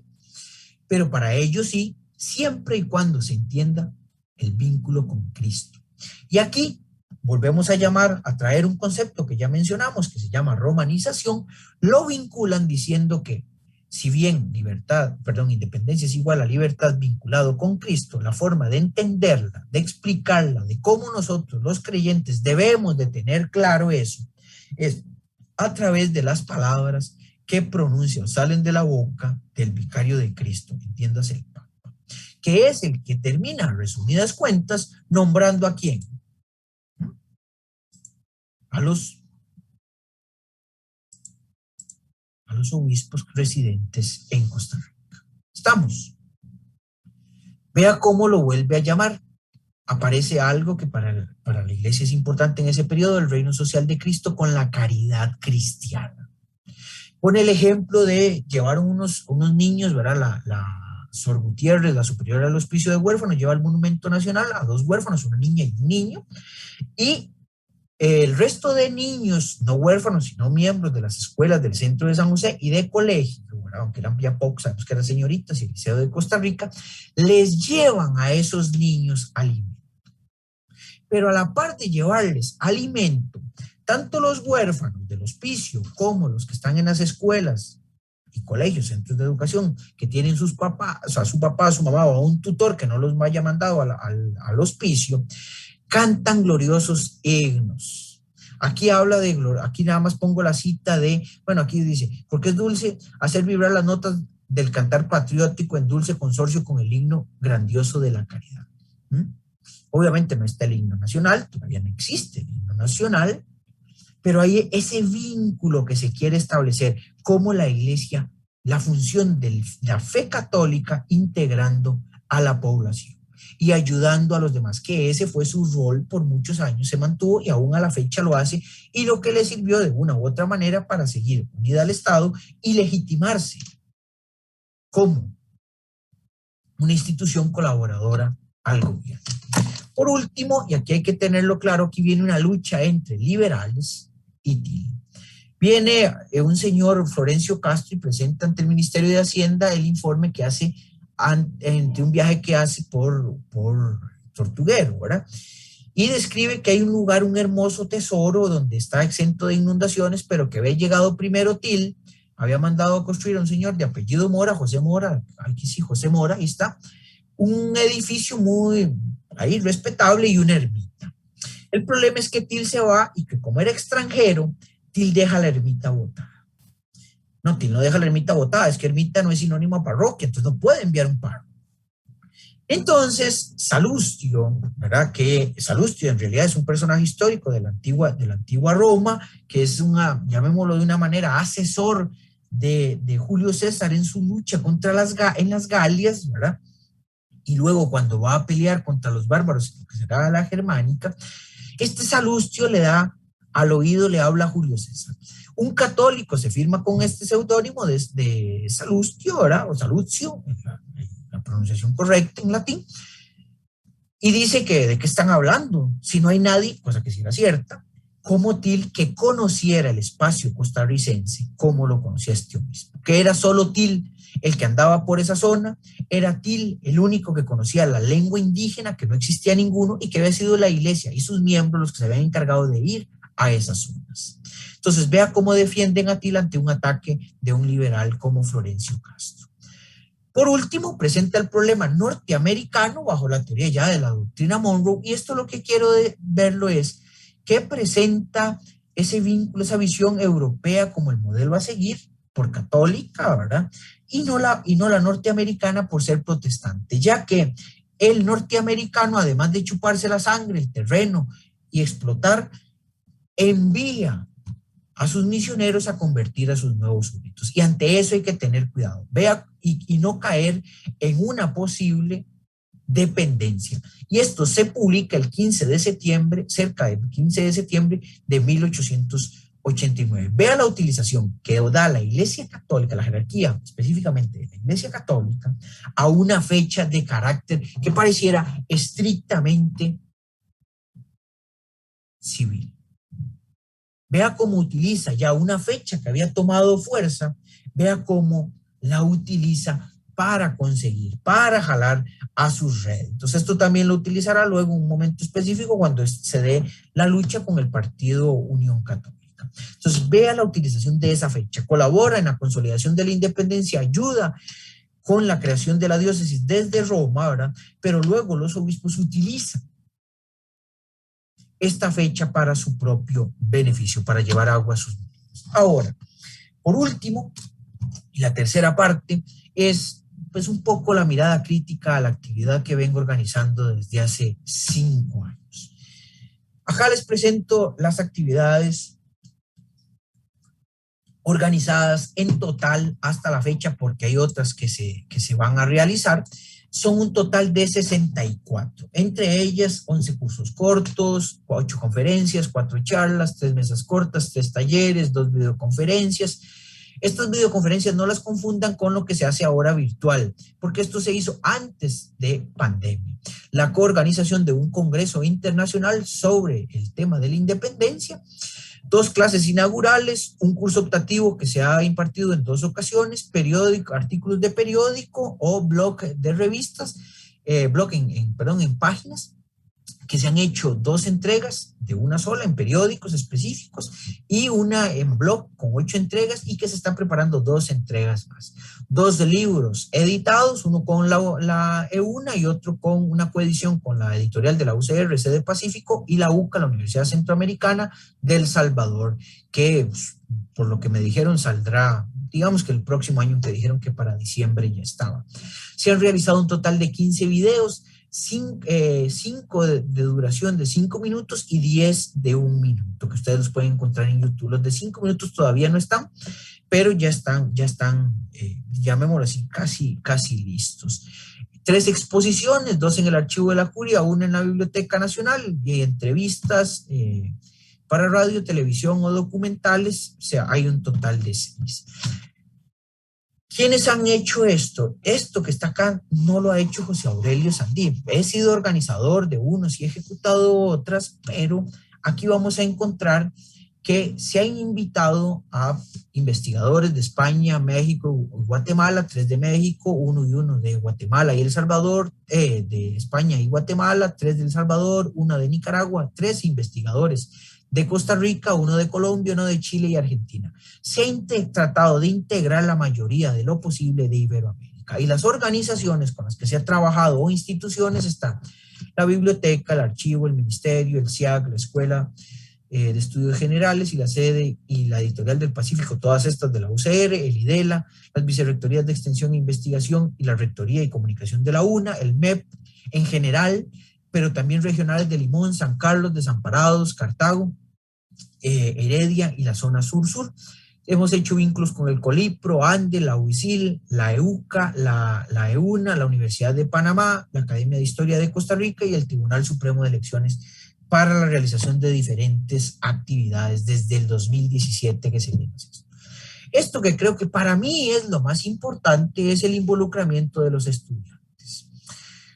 pero para ellos sí, siempre y cuando se entienda el vínculo con Cristo. Y aquí volvemos a traer un concepto que ya mencionamos, que se llama romanización, lo vinculan diciendo que si bien independencia es igual a libertad vinculado con Cristo, la forma de entenderla, de explicarla, de cómo nosotros los creyentes debemos de tener claro eso, es a través de las palabras que pronuncia o salen de la boca del vicario de Cristo, entiéndase el Papa, que es el que termina, resumidas cuentas, nombrando ¿a quién? A los obispos residentes en Costa Rica. ¿Estamos? Vea cómo lo vuelve a llamar. Aparece algo que para la iglesia es importante en ese periodo, el reino social de Cristo con la caridad cristiana. Pone el ejemplo de llevar unos niños, ¿verdad? La Sor Gutiérrez, la superiora del hospicio de huérfanos, lleva al Monumento Nacional a 2 huérfanos, una niña y un niño, y el resto de niños, no huérfanos, sino miembros de las escuelas del centro de San José y de colegio, aunque eran ya pocos, sabemos que eran señoritas y el Liceo de Costa Rica, les llevan a esos niños alimento. Pero a la par de llevarles alimento, tanto los huérfanos del hospicio como los que están en las escuelas y colegios, centros de educación, que tienen sus papás, o sea, su papá, su mamá o un tutor que no los haya mandado al hospicio, cantan gloriosos himnos. Aquí aquí nada más pongo la cita aquí dice, porque es dulce hacer vibrar las notas del cantar patriótico en dulce consorcio con el himno grandioso de la caridad. Obviamente no está el himno nacional, todavía no existe el himno nacional, pero hay ese vínculo que se quiere establecer, como la iglesia, la función de la fe católica integrando a la población y ayudando a los demás, que ese fue su rol por muchos años, se mantuvo y aún a la fecha lo hace, y lo que le sirvió de una u otra manera para seguir unida al Estado y legitimarse como una institución colaboradora al gobierno. Por último, y aquí hay que tenerlo claro, aquí viene una lucha entre liberales y TIL. Viene un señor Florencio Castro y presenta ante el Ministerio de Hacienda el informe que hace entre un viaje que hace por Tortuguero, ¿verdad? Y describe que hay un lugar, un hermoso tesoro donde está exento de inundaciones, pero que había llegado primero TIL, había mandado a construir a un señor de apellido Mora, José Mora, aquí sí, José Mora, ahí está, un edificio muy ahí respetable y una ermita. El problema es que TIL se va y que como era extranjero, TIL deja la ermita botada. No, TIL no deja la ermita botada, es que ermita no es sinónimo a parroquia, entonces no puede enviar un párroco. Entonces, Salustio, ¿verdad? Que Salustio en realidad es un personaje histórico de la antigua Roma, que es llamémoslo de una manera, asesor de Julio César en su lucha contra las Galias, ¿verdad? Y luego cuando va a pelear contra los bárbaros, que será la germánica, Salustio le da al oído, le habla a Julio César. Un católico se firma con este seudónimo de Salustio, ¿verdad? O Salustio, la pronunciación correcta en latín, y dice que de qué están hablando, si no hay nadie, cosa que sí era cierta, como TIL que conociera el espacio costarricense, como lo conocía este obispo, que era solo TIL el que andaba por esa zona, era TIL el único que conocía la lengua indígena, que no existía ninguno, y que había sido la iglesia y sus miembros los que se habían encargado de ir a esas zonas. Entonces, vea cómo defienden a Till ante un ataque de un liberal como Florencio Castro. Por último, presenta el problema norteamericano bajo la teoría ya de la doctrina Monroe, y esto lo que quiero verlo es que presenta ese vínculo, esa visión europea como el modelo a seguir por católica, ¿verdad? Y no la norteamericana por ser protestante, ya que el norteamericano, además de chuparse la sangre, el terreno y explotar, envía a sus misioneros a convertir a sus nuevos súbditos. Y ante eso hay que tener cuidado. Vea, y no caer en una posible dependencia. Y esto se publica el 15 de septiembre, cerca del 15 de septiembre de 1889. Vea la utilización que da la Iglesia Católica, la jerarquía específicamente de la Iglesia Católica, a una fecha de carácter que pareciera estrictamente civil. Vea cómo utiliza ya una fecha que había tomado fuerza, vea cómo la utiliza para conseguir, para jalar a sus redes. Entonces esto también lo utilizará luego en un momento específico cuando se dé la lucha con el partido Unión Católica. Entonces vea la utilización de esa fecha, colabora en la consolidación de la independencia, ayuda con la creación de la diócesis desde Roma, ¿verdad? Pero luego los obispos utilizan esta fecha para su propio beneficio, para llevar agua a sus niños. Ahora, por último, y la tercera parte es pues un poco la mirada crítica a la actividad que vengo organizando desde hace 5 años. Acá les presento las actividades organizadas en total hasta la fecha, porque hay otras que se van a realizar. Son un total de 64, entre ellas 11 cursos cortos, 8 conferencias, 4 charlas, 3 mesas cortas, 3 talleres, 2 videoconferencias. Estas videoconferencias no las confundan con lo que se hace ahora virtual, porque esto se hizo antes de pandemia. La coorganización de un congreso internacional sobre el tema de la independencia, 2 clases inaugurales, un curso optativo que se ha impartido en 2 ocasiones, periódico, artículos de periódico o blog de revistas, en páginas, que se han hecho 2 entregas de una sola en periódicos específicos y una en blog con 8 entregas, y que se están preparando 2 entregas más. 2 libros editados, uno con la EUNA y otro con una coedición con la editorial de la UCR, sede Pacífico, y la UCA, la Universidad Centroamericana de El Salvador, que por lo que me dijeron saldrá, digamos que el próximo año, que dijeron que para diciembre ya estaba. Se han realizado un total de 15 videos, 5 de duración de 5 minutos y 10 de 1 minuto, que ustedes los pueden encontrar en YouTube. Los de 5 minutos todavía no están, pero ya están, llamémoslo así, casi listos. 3 exposiciones, 2 en el Archivo de la Curia, 1 en la Biblioteca Nacional, y entrevistas para radio, televisión o documentales, o sea, hay un total de 6. ¿Quiénes han hecho esto? Esto que está acá no lo ha hecho José Aurelio Sandí. He sido organizador de unos y he ejecutado otras, pero aquí vamos a encontrar que se han invitado a investigadores de España, México y Guatemala, 3 de México, 1 y 1 de Guatemala y El Salvador, de España y Guatemala, 3 de El Salvador, 1 de Nicaragua, 3 investigadores de Costa Rica, 1 de Colombia, 1 de Chile y Argentina. Se ha tratado de integrar la mayoría de lo posible de Iberoamérica, y las organizaciones con las que se ha trabajado o instituciones están la biblioteca, el archivo, el ministerio, el SIAC, la Escuela de Estudios Generales y la sede y la editorial del Pacífico, todas estas de la UCR, el IDELA, las vicerrectorías de Extensión e Investigación y la Rectoría y Comunicación de la UNA, el MEP en general, pero también regionales de Limón, San Carlos, Desamparados, Cartago, Heredia y la zona sur-sur. Hemos hecho vínculos con el Colipro, ANDE, la UICIL, la EUCA, la EUNA, la Universidad de Panamá, la Academia de Historia de Costa Rica y el Tribunal Supremo de Elecciones para la realización de diferentes actividades desde el 2017 que se viene haciendo. Esto que creo que para mí es lo más importante es el involucramiento de los estudiantes.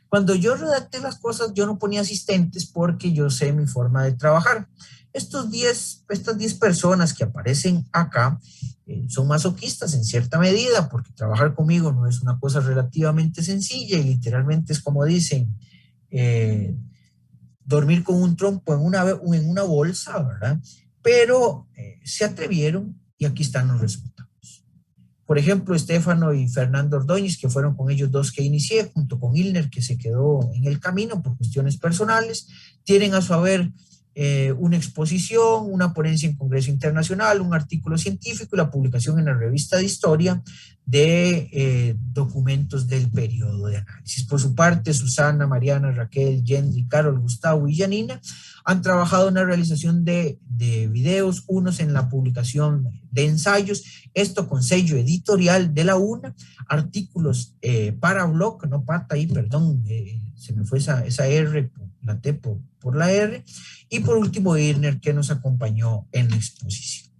Cuando yo redacté las cosas, yo no ponía asistentes porque yo sé mi forma de trabajar. Estas 10 personas que aparecen acá son masoquistas en cierta medida, porque trabajar conmigo no es una cosa relativamente sencilla y literalmente es como dicen, dormir con un trompo en una bolsa, ¿verdad? pero se atrevieron y aquí están los resultados. Por ejemplo, Estefano y Fernando Ordóñez, que fueron con ellos dos que inicié, junto con Ilner, que se quedó en el camino por cuestiones personales, tienen a su haber una exposición, una ponencia en Congreso Internacional, un artículo científico y la publicación en la revista de Historia de documentos del periodo de análisis. Por su parte, Susana, Mariana, Raquel, Yendri, Carol, Gustavo y Janina han trabajado en la realización de videos, unos en la publicación de ensayos, esto con sello editorial de la UNA, artículos para blog, no pata ahí, perdón, se me fue esa R, la T por la R, y por último Irner, que nos acompañó en la exposición.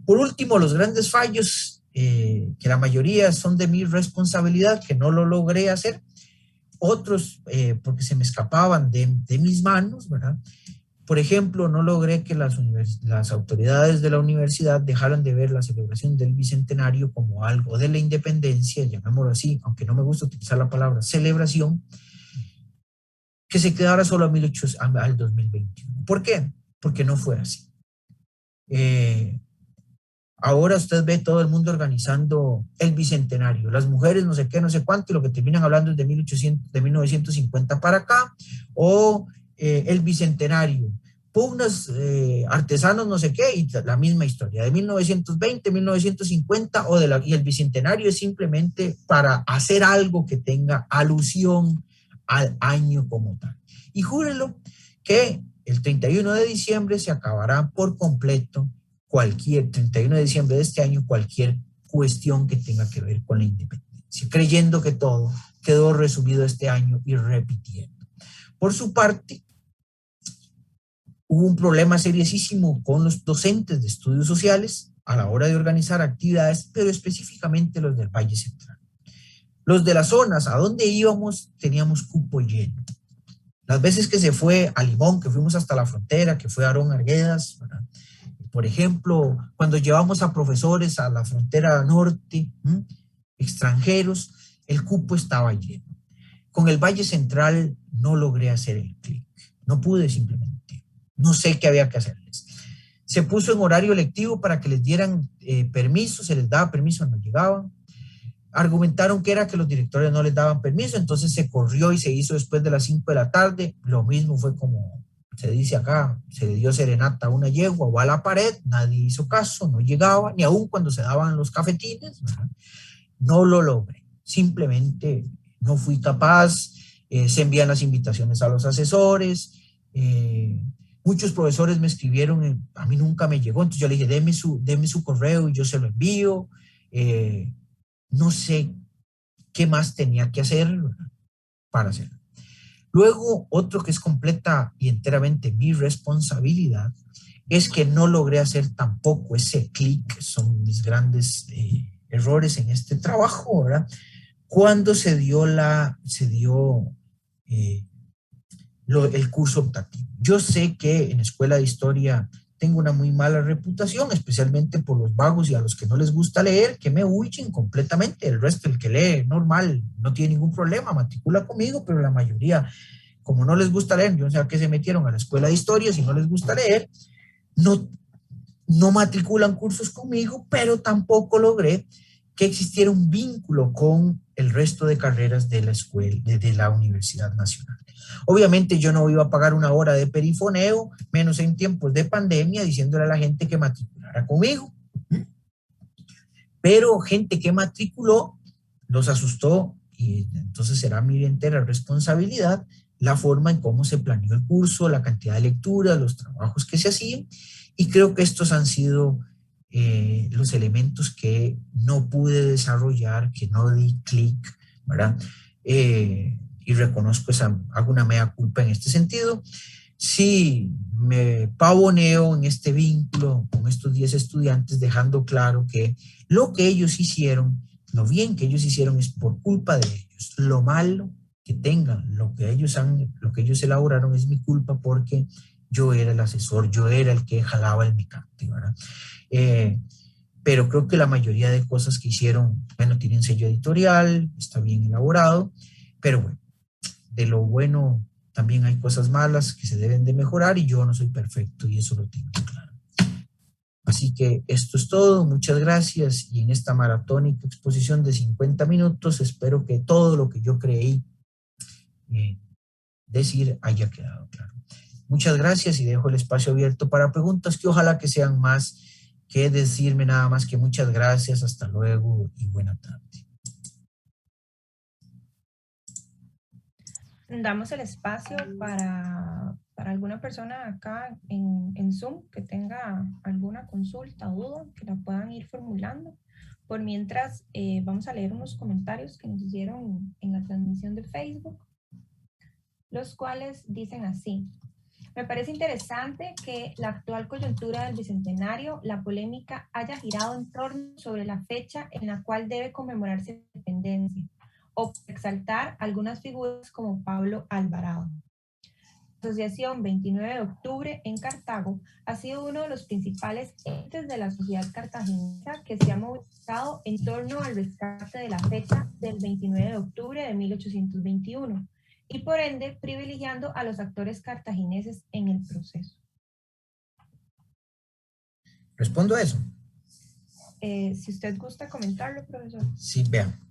Por último, los grandes fallos, que la mayoría son de mi responsabilidad, que no lo logré hacer, otros porque se me escapaban de mis manos, ¿verdad? Por ejemplo, no logré que las autoridades de la universidad dejaran de ver la celebración del Bicentenario como algo de la independencia, llamémoslo así, aunque no me gusta utilizar la palabra celebración, que se quedara solo al 2021. ¿Por qué? Porque no fue así. Ahora usted ve todo el mundo organizando el Bicentenario, las mujeres no sé qué, no sé cuánto, y lo que terminan hablando es de 1950 para acá, o el Bicentenario, pugnas, artesanos no sé qué, y la misma historia, de 1920, 1950, y el Bicentenario es simplemente para hacer algo que tenga alusión al año como tal. Y júrelo que el 31 de diciembre se acabará por completo 31 de diciembre de este año, cualquier cuestión que tenga que ver con la independencia, creyendo que todo quedó resumido este año y repitiendo. Por su parte, hubo un problema seriosísimo con los docentes de estudios sociales a la hora de organizar actividades, pero específicamente los del Valle Central. Los de las zonas a donde íbamos teníamos cupo lleno. Las veces que se fue a Limón, que fuimos hasta la frontera, que fue a Aarón Arguedas, ¿verdad? Por ejemplo, cuando llevamos a profesores a la frontera norte, extranjeros, el cupo estaba lleno. Con el Valle Central no logré hacer el clic, no pude simplemente, no sé qué había que hacerles. Se puso en horario lectivo para que les dieran permiso, se les daba permiso, no llegaban. Argumentaron que era que los directores no les daban permiso, entonces se corrió y se hizo después de las 5 de la tarde. Lo mismo fue como se dice acá, se le dio serenata a una yegua o a la pared, nadie hizo caso, no llegaba, ni aun cuando se daban los cafetines, ¿verdad? No lo logré, simplemente no fui capaz, se envían las invitaciones a los asesores, muchos profesores me escribieron, a mí nunca me llegó, entonces yo le dije, deme su correo y yo se lo envío, no sé qué más tenía que hacer para hacerlo. Luego, otro que es completa y enteramente mi responsabilidad es que no logré hacer tampoco ese clic, son mis grandes errores en este trabajo, ¿verdad? Cuando se dio el curso optativo. Yo sé que en Escuela de Historia tengo una muy mala reputación, especialmente por los vagos y a los que no les gusta leer, que me huyen completamente. El resto, el que lee normal, no tiene ningún problema, matricula conmigo, pero la mayoría, como no les gusta leer, yo no sé a qué se metieron a la Escuela de Historia, si no les gusta leer, no matriculan cursos conmigo, pero tampoco logré que existiera un vínculo con el resto de carreras de la escuela, de la Universidad Nacional. Obviamente yo no iba a pagar una hora de perifoneo, menos en tiempos de pandemia, diciéndole a la gente que matriculara conmigo. Pero gente que matriculó los asustó y entonces será mi entera responsabilidad la forma en cómo se planeó el curso, la cantidad de lecturas, los trabajos que se hacían, y creo que estos han sido los elementos que no pude desarrollar, que no di clic, ¿verdad? Y reconozco hago una mea culpa en este sentido. Sí, me pavoneo en este vínculo con estos 10 estudiantes, dejando claro que lo que ellos hicieron, lo bien que ellos hicieron es por culpa de ellos. Lo malo que tengan, lo que ellos elaboraron es mi culpa porque yo era el asesor, yo era el que jalaba el mecate, ¿verdad? Pero creo que la mayoría de cosas que hicieron, bueno, tienen sello editorial, está bien elaborado, pero bueno, de lo bueno también hay cosas malas que se deben de mejorar y yo no soy perfecto y eso lo tengo claro. Así que esto es todo, muchas gracias, y en esta maratónica exposición de 50 minutos espero que todo lo que yo creí decir haya quedado claro. Muchas gracias y dejo el espacio abierto para preguntas que ojalá que sean más que decirme nada más que muchas gracias, hasta luego y buena tarde. Damos el espacio para alguna persona acá en Zoom que tenga alguna consulta o duda que la puedan ir formulando. Por mientras, vamos a leer unos comentarios que nos hicieron en la transmisión de Facebook, los cuales dicen así. Me parece interesante que la actual coyuntura del Bicentenario, la polémica haya girado en torno sobre la fecha en la cual debe conmemorarse la independencia, o exaltar algunas figuras como Pablo Alvarado. La Asociación 29 de Octubre en Cartago ha sido uno de los principales entes de la sociedad cartaginesa que se ha movilizado en torno al rescate de la fecha del 29 de octubre de 1821 y por ende privilegiando a los actores cartagineses en el proceso. ¿Respondo a eso? Si usted gusta comentarlo, profesor. Sí, vean.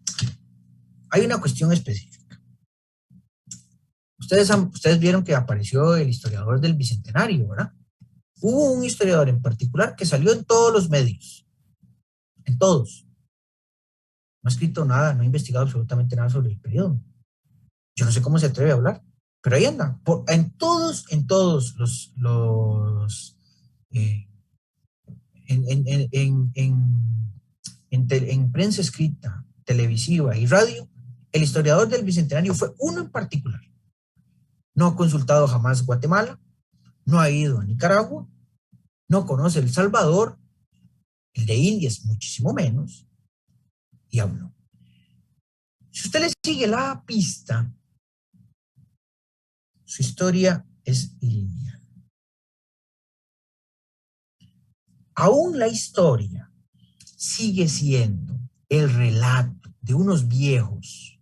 Hay una cuestión específica. Ustedes vieron que apareció el historiador del Bicentenario, ¿verdad? Hubo un historiador en particular que salió en todos los medios. En todos. No ha escrito nada, no ha investigado absolutamente nada sobre el periodo. Yo no sé cómo se atreve a hablar, pero ahí anda. En todos en prensa escrita, televisiva y radio, el historiador del Bicentenario fue uno en particular. No ha consultado jamás Guatemala, no ha ido a Nicaragua, no conoce El Salvador, el de Indias muchísimo menos, y habló. Si usted le sigue la pista, su historia es lineal. Aún la historia sigue siendo el relato de unos viejos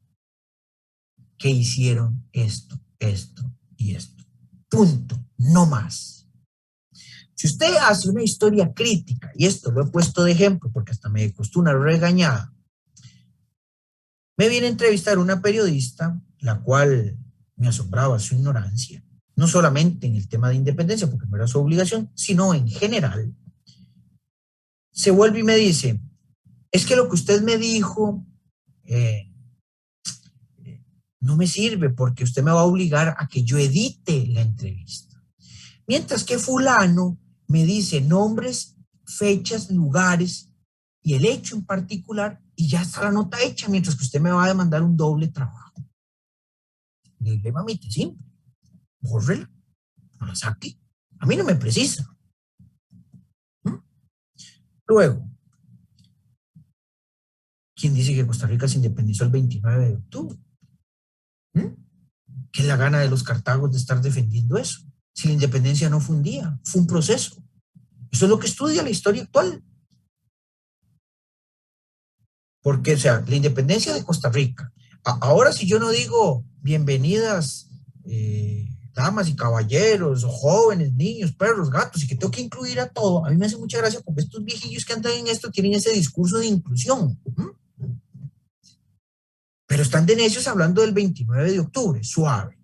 que hicieron esto, esto y esto. Punto, no más. Si usted hace una historia crítica, y esto lo he puesto de ejemplo porque hasta me costó una regañada, me viene a entrevistar una periodista, la cual me asombraba su ignorancia, no solamente en el tema de independencia, porque no era su obligación, sino en general. Se vuelve y me dice, es que lo que usted me dijo no me sirve porque usted me va a obligar a que yo edite la entrevista. Mientras que fulano me dice nombres, fechas, lugares y el hecho en particular y ya está la nota hecha, mientras que usted me va a demandar un doble trabajo. Le digo, mamita, simple, bórrela, no la saque, a mí no me precisa. Luego, ¿quién dice que Costa Rica se independizó el 29 de octubre? ¿Qué es la gana de los cartagos de estar defendiendo eso? Si la independencia no fue un día, fue un proceso. Eso es lo que estudia la historia actual. Porque, o sea, la independencia de Costa Rica. Ahora si yo no digo bienvenidas damas y caballeros, o jóvenes, niños, perros, gatos, y que tengo que incluir a todo, a mí me hace mucha gracia porque estos viejillos que andan en esto tienen ese discurso de inclusión. Pero están de necios hablando del 29 de octubre, suave.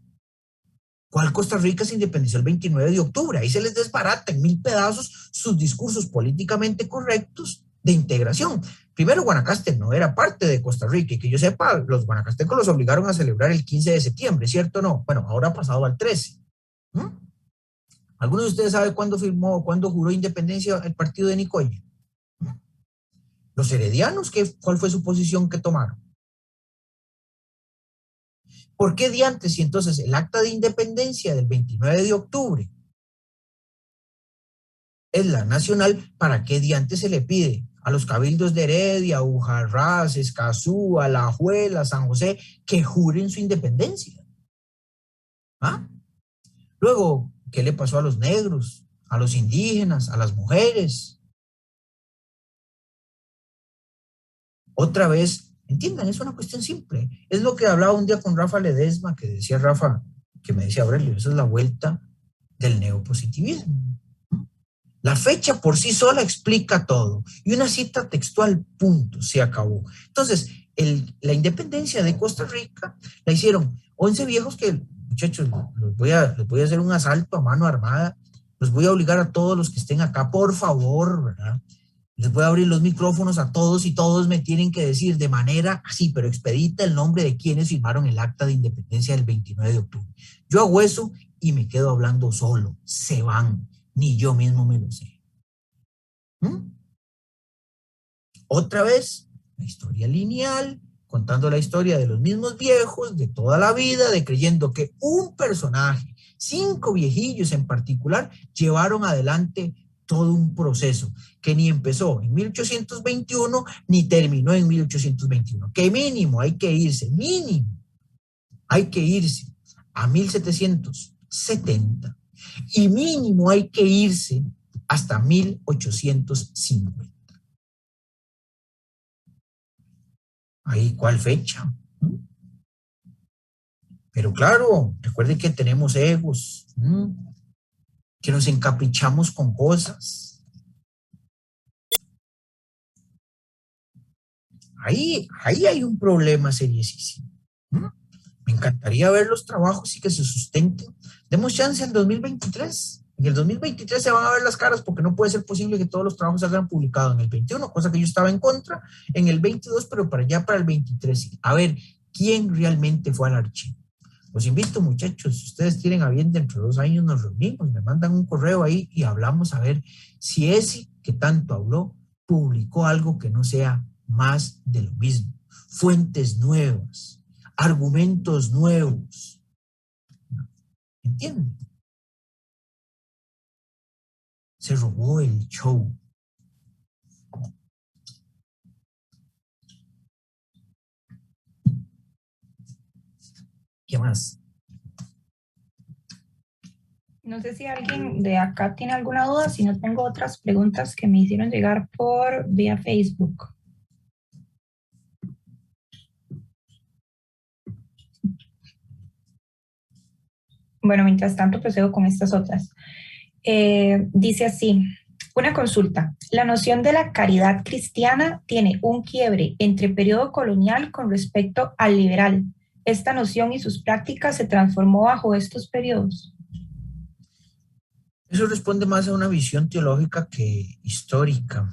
¿Cuál Costa Rica se independizó el 29 de octubre? Ahí se les desbarata en 1000 pedazos sus discursos políticamente correctos de integración. Primero, Guanacaste no era parte de Costa Rica, y que yo sepa, los guanacastecos los obligaron a celebrar el 15 de septiembre, ¿cierto o no? Bueno, ahora ha pasado al 13. ¿Alguno de ustedes sabe cuándo cuándo juró independencia el partido de Nicoya? Los heredianos, ¿cuál fue su posición que tomaron? ¿Por qué diantres? Y entonces el acta de independencia del 29 de octubre es la nacional, ¿para qué diantres se le pide a los cabildos de Heredia, Ujarrás, Escazú, Alajuela, San José, que juren su independencia? Luego, ¿qué le pasó a los negros, a los indígenas, a las mujeres? Otra vez, entiendan, es una cuestión simple. Es lo que hablaba un día con Rafa Ledesma, que decía Rafa, que me decía Aurelio, esa es la vuelta del neopositivismo. La fecha por sí sola explica todo. Y una cita textual, punto, se acabó. Entonces, la independencia de Costa Rica la hicieron 11 viejos que, muchachos, les voy a hacer un asalto a mano armada, los voy a obligar a todos los que estén acá, por favor, ¿verdad? Les voy a abrir los micrófonos a todos y todos me tienen que decir de manera así, pero expedita, el nombre de quienes firmaron el acta de independencia del 29 de octubre. Yo hago eso y me quedo hablando solo. Se van. Ni yo mismo me lo sé. Otra vez, la historia lineal, contando la historia de los mismos viejos, de toda la vida, de creyendo que un personaje, 5 viejillos en particular, llevaron adelante todo un proceso que ni empezó en 1821 ni terminó en 1821. Que mínimo hay que irse, a 1770 y mínimo hay que irse hasta 1850. Ahí, ¿cuál fecha? Pero claro, recuerden que tenemos egos, que nos encaprichamos con cosas. Ahí hay un problema seriosísimo. Me encantaría ver los trabajos y que se sustenten. Demos chance en 2023. En el 2023 se van a ver las caras porque no puede ser posible que todos los trabajos se hayan publicado en el 21, cosa que yo estaba en contra, en el 22, pero para allá, para el 23. Sí. A ver, ¿quién realmente fue al archivo? Los invito, muchachos, si ustedes tienen a bien, dentro de 2 años nos reunimos, me mandan un correo ahí y hablamos a ver si ese que tanto habló publicó algo que no sea más de lo mismo. Fuentes nuevas, argumentos nuevos. ¿Entienden? Se robó el show. ¿Qué más? No sé si alguien de acá tiene alguna duda, si no tengo otras preguntas que me hicieron llegar por vía Facebook. Bueno, mientras tanto procedo con estas otras. Dice así, una consulta. La noción de la caridad cristiana tiene un quiebre entre periodo colonial con respecto al liberal. ¿Esta noción y sus prácticas se transformó bajo estos periodos? Eso responde más a una visión teológica que histórica.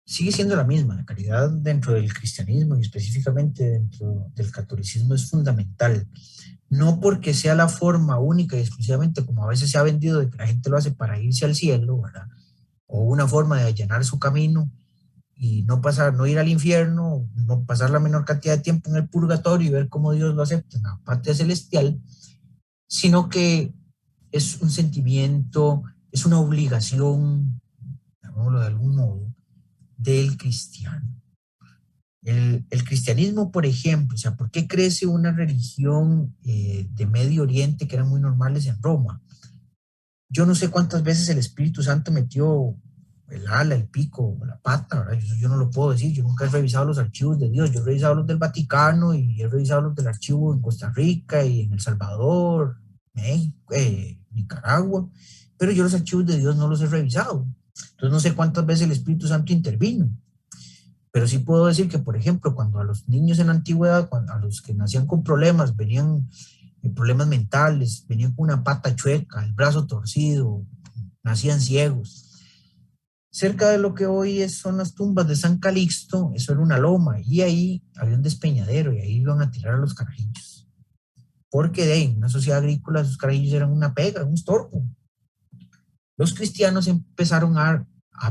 Sigue siendo la misma. La caridad dentro del cristianismo y específicamente dentro del catolicismo es fundamental. No porque sea la forma única y exclusivamente como a veces se ha vendido de que la gente lo hace para irse al cielo, ¿verdad? O una forma de allanar su camino y no ir al infierno, no pasar la menor cantidad de tiempo en el purgatorio y ver cómo Dios lo acepta en la patria celestial, sino que es un sentimiento, es una obligación, llamémoslo de algún modo, del cristiano. El cristianismo, por ejemplo, o sea, ¿por qué crece una religión de Medio Oriente que eran muy normales en Roma? Yo no sé cuántas veces el Espíritu Santo metió el ala, el pico, la pata, ¿verdad? Yo no lo puedo decir, yo nunca he revisado los archivos de Dios, yo he revisado los del Vaticano y he revisado los del archivo en Costa Rica y en El Salvador, México, Nicaragua, pero yo los archivos de Dios no los he revisado. Entonces no sé cuántas veces el Espíritu Santo intervino. Pero sí puedo decir que, por ejemplo, cuando a los niños en la antigüedad, a los que nacían con problemas, venían problemas mentales, venían con una pata chueca, el brazo torcido, nacían ciegos. Cerca de lo que hoy son las tumbas de San Calixto, eso era una loma, y ahí había un despeñadero, y ahí iban a tirar a los carajillos. Porque en una sociedad agrícola esos carajillos eran una pega, un estorbo. Los cristianos empezaron a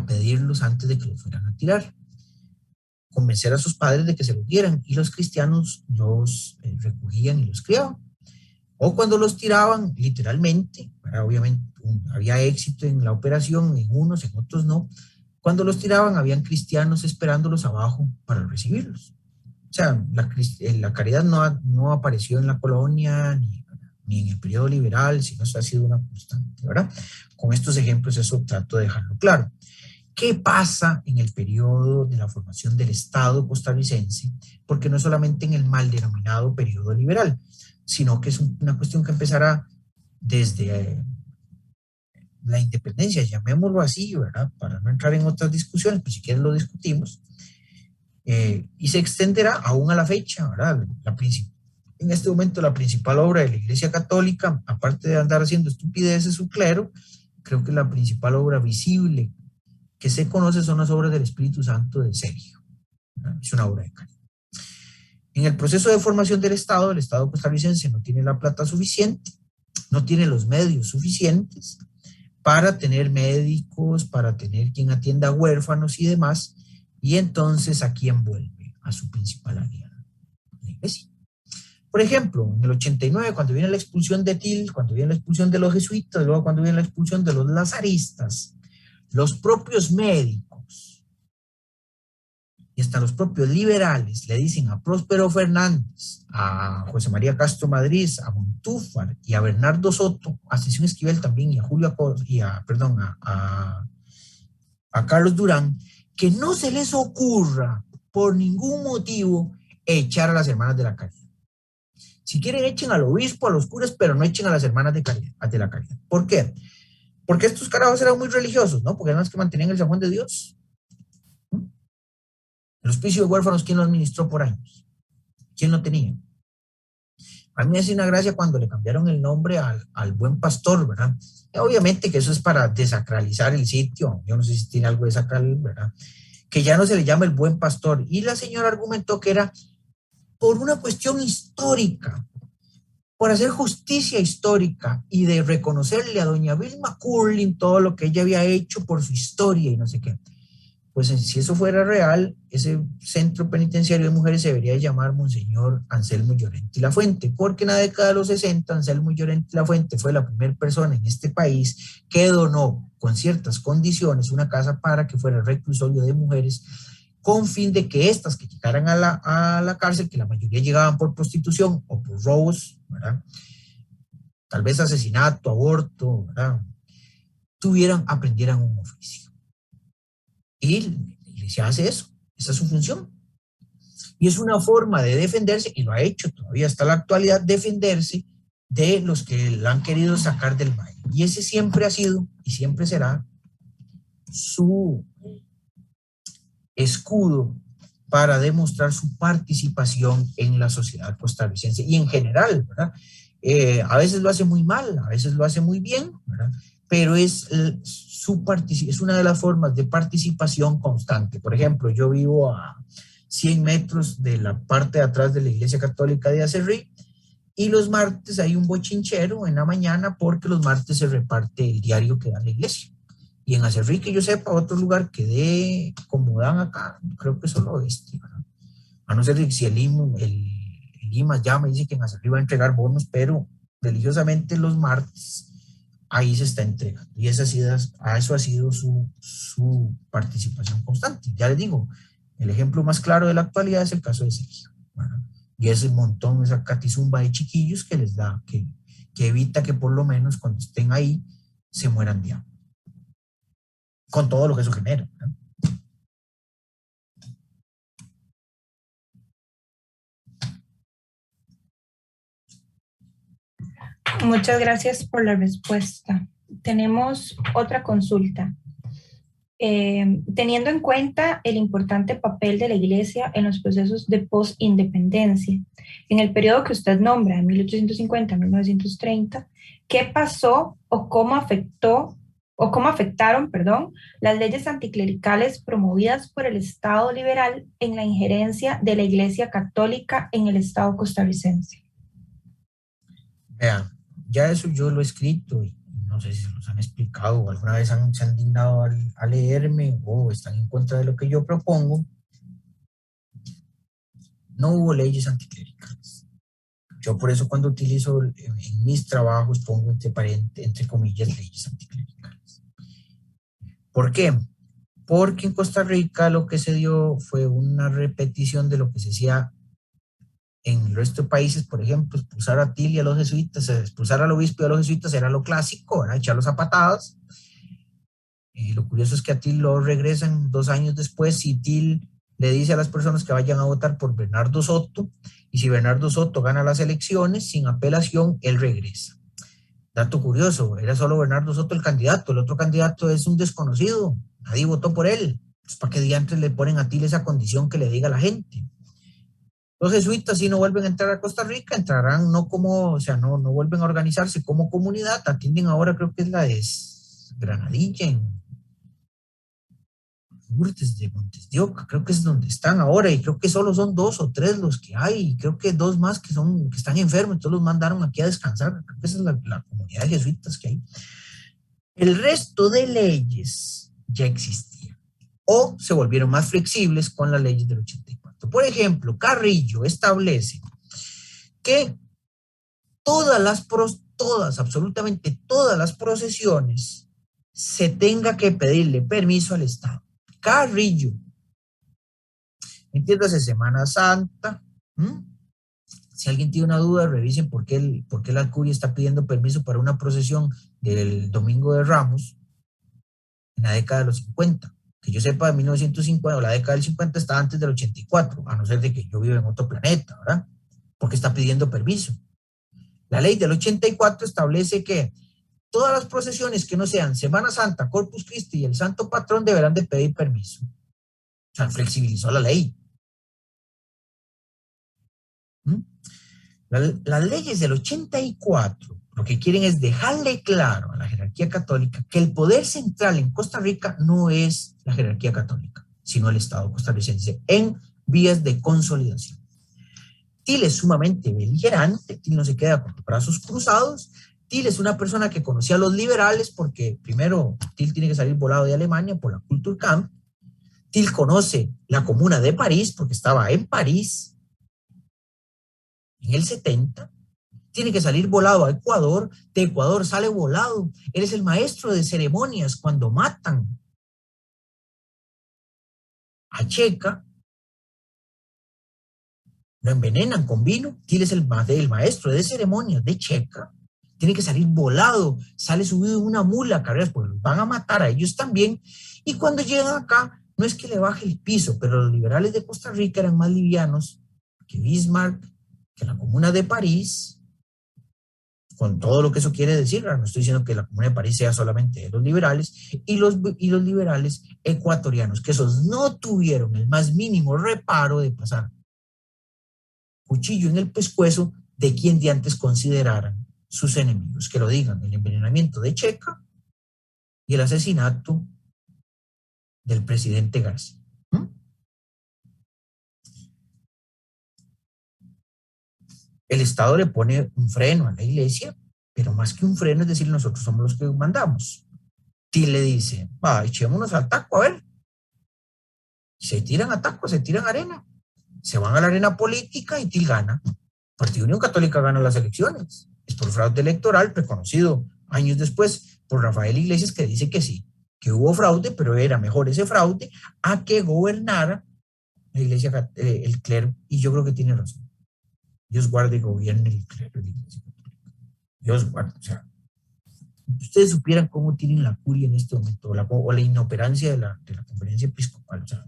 pedirlos antes de que los fueran a tirar, convencer a sus padres de que se los dieran, y los cristianos los recogían y los criaban. O cuando los tiraban, literalmente, obviamente había éxito en la operación, en unos, en otros no. Cuando los tiraban, habían cristianos esperándolos abajo para recibirlos. O sea, la caridad no apareció en la colonia ni en el periodo liberal, sino eso ha sido una constante, ¿verdad? Con estos ejemplos eso trato de dejarlo claro. ¿Qué pasa en el periodo de la formación del Estado costarricense? Porque no es solamente en el mal denominado periodo liberal, sino que es una cuestión que empezará desde la independencia, llamémoslo así, ¿verdad? Para no entrar en otras discusiones, pues si quieren lo discutimos, y se extenderá aún a la fecha, ¿verdad? En este momento la principal obra de la Iglesia Católica, aparte de andar haciendo estupideces su clero, creo que la principal obra visible que se conoce son las obras del Espíritu Santo de Sergio, ¿verdad? Es una obra de caridad. En el proceso de formación del Estado, el Estado costarricense no tiene la plata suficiente, no tiene los medios suficientes para tener médicos, para tener quien atienda a huérfanos y demás, y entonces ¿a quién vuelve? A su principal aliado, la Iglesia. Por ejemplo, en el 89, cuando viene la expulsión de Til, cuando viene la expulsión de los jesuitas, luego cuando viene la expulsión de los lazaristas, los propios médicos y hasta los propios liberales le dicen a Próspero Fernández, a José María Castro Madrid, a Montúfar y a Bernardo Soto, a Ascensión Esquivel también, y a Julio a Carlos Durán, que no se les ocurra por ningún motivo echar a las hermanas de la caridad. Si quieren, echen al obispo, a los curas, pero no echen a las hermanas de la caridad. ¿Por qué? Porque estos carajos eran muy religiosos, ¿no? Porque eran los que mantenían el San Juan de Dios. El hospicio de huérfanos, ¿quién lo administró por años? ¿Quién lo tenía? A mí me hace una gracia cuando le cambiaron el nombre al Buen Pastor, ¿verdad? Y obviamente que eso es para desacralizar el sitio. Yo no sé si tiene algo de sacral, ¿verdad? Que ya no se le llama el Buen Pastor. Y la señora argumentó que era por una cuestión histórica, por hacer justicia histórica y de reconocerle a doña Vilma Curling todo lo que ella había hecho por su historia y no sé qué. Pues si eso fuera real, ese centro penitenciario de mujeres se debería llamar Monseñor Anselmo Llorente Lafuente, porque en la década de los 60 Anselmo Llorente Lafuente fue la primera persona en este país que donó con ciertas condiciones una casa para que fuera reclusorio de mujeres, con fin de que estas que llegaran a la cárcel, que la mayoría llegaban por prostitución o por robos, ¿verdad? Tal vez asesinato, aborto, ¿verdad? Aprendieran un oficio. Y la iglesia hace eso, esa es su función. Y es una forma de defenderse, y lo ha hecho todavía hasta la actualidad, defenderse de los que la han querido sacar del baile. Y ese siempre ha sido y siempre será su escudo para demostrar su participación en la sociedad costarricense y en general, ¿verdad? A veces lo hace muy mal, a veces lo hace muy bien, ¿verdad? Pero es una de las formas de participación constante. Por ejemplo, yo vivo a 100 metros de la parte de atrás de la Iglesia Católica de Acerrí, y los martes hay un bochinchero en la mañana porque los martes se reparte el diario que da la iglesia. Y en Acerrí, que yo sepa, otro lugar que dé como dan acá, creo que solo ¿verdad? A no ser si el IMAS ya me dice que en Acerrí va a entregar bonos, pero religiosamente los martes ahí se está entregando. Y eso ha sido su participación constante. Ya les digo, el ejemplo más claro de la actualidad es el caso de Sergio, ¿verdad? Y ese montón, esa catizumba de chiquillos que les da, que evita que por lo menos cuando estén ahí se mueran de hambre. Con todo lo que eso genera, ¿verdad? Muchas gracias por la respuesta. Tenemos otra consulta. Teniendo en cuenta el importante papel de la Iglesia en los procesos de post-independencia, en el periodo que usted nombra, 1850 a 1930, ¿qué pasó o cómo afectaron, las leyes anticlericales promovidas por el Estado liberal en la injerencia de la Iglesia Católica en el Estado costarricense? Vean, ya eso yo lo he escrito y no sé si se los han explicado o alguna vez se han dignado a leerme o están en contra de lo que yo propongo. No hubo leyes anticlericales. Yo por eso cuando utilizo en mis trabajos pongo entre comillas leyes anticlericales. ¿Por qué? Porque en Costa Rica lo que se dio fue una repetición de lo que se hacía en el resto de países. Por ejemplo, expulsar a Til y a los jesuitas, expulsar al obispo y a los jesuitas era lo clásico, ¿verdad? Echarlos a patadas. Lo curioso es que a Til lo regresan 2 años después y Til le dice a las personas que vayan a votar por Bernardo Soto, y si Bernardo Soto gana las elecciones sin apelación, él regresa. Dato curioso, era solo Bernardo Soto el candidato, el otro candidato es un desconocido, nadie votó por él. Entonces, ¿para qué diantres le ponen a Til esa condición que le diga a la gente? Los jesuitas, si no vuelven a entrar a Costa Rica, entrarán no como, o sea, no vuelven a organizarse como comunidad, atienden ahora, creo que es la de Granadilla, en Lourdes de Montes de Oca, creo que es donde están ahora, y creo que solo son 2 o 3 los que hay, y creo que 2 más que están enfermos, entonces los mandaron aquí a descansar, creo que esa es la comunidad de jesuitas que hay. El resto de leyes ya existían, o se volvieron más flexibles con las leyes del 84. Por ejemplo, Carrillo establece que absolutamente todas las procesiones se tenga que pedirle permiso al Estado. Carrillo. Entiéndase, Semana Santa. Si alguien tiene una duda, revisen por qué la curia está pidiendo permiso para una procesión del Domingo de Ramos en la década de los 50. Que yo sepa, de 1950 o la década del 50 está antes del 84, a no ser de que yo viva en otro planeta, ¿verdad? Porque está pidiendo permiso. La ley del 84 establece que todas las procesiones que no sean Semana Santa, Corpus Christi y el Santo Patrón deberán de pedir permiso. O sea, flexibilizó la ley. Las leyes del 84 lo que quieren es dejarle claro a la jerarquía católica que el poder central en Costa Rica no es la jerarquía católica, sino el Estado costarricense en vías de consolidación. Til es sumamente beligerante, Til no se queda con los brazos cruzados. Til es una persona que conocía a los liberales porque primero Til tiene que salir volado de Alemania por la Kulturkampf. Til conoce la Comuna de París porque estaba en París en el 70. Tiene que salir volado a Ecuador, de Ecuador sale volado. Él es el maestro de ceremonias cuando matan a Checa, lo envenenan con vino. Til es el maestro de ceremonias de Checa. Tiene que salir volado, sale subido en una mula, carreras, porque los van a matar a ellos también. Y cuando llegan acá, no es que le baje el piso, pero los liberales de Costa Rica eran más livianos que Bismarck, que la Comuna de París, con todo lo que eso quiere decir. No estoy diciendo que la Comuna de París sea solamente de los liberales, y los liberales ecuatorianos, que esos no tuvieron el más mínimo reparo de pasar cuchillo en el pescuezo de quien de antes consideraran sus enemigos, que lo digan, el envenenamiento de Checa y el asesinato del presidente García. El Estado le pone un freno a la iglesia, pero más que un freno es decir, nosotros somos los que mandamos. Til le dice, echémonos al taco, a ver. Se tiran a taco, se tiran arena. Se van a la arena política y Til gana. Partido Unión Católica gana las elecciones. Es por fraude electoral, reconocido años después por Rafael Iglesias, que dice que sí, que hubo fraude, pero era mejor ese fraude a que gobernara la iglesia, el clero, y yo creo que tiene razón. Dios guarde y gobierne el clero de la iglesia católica. Dios guarde, o sea, ustedes supieran cómo tienen la curia en este momento, o la inoperancia de la conferencia episcopal, o sea.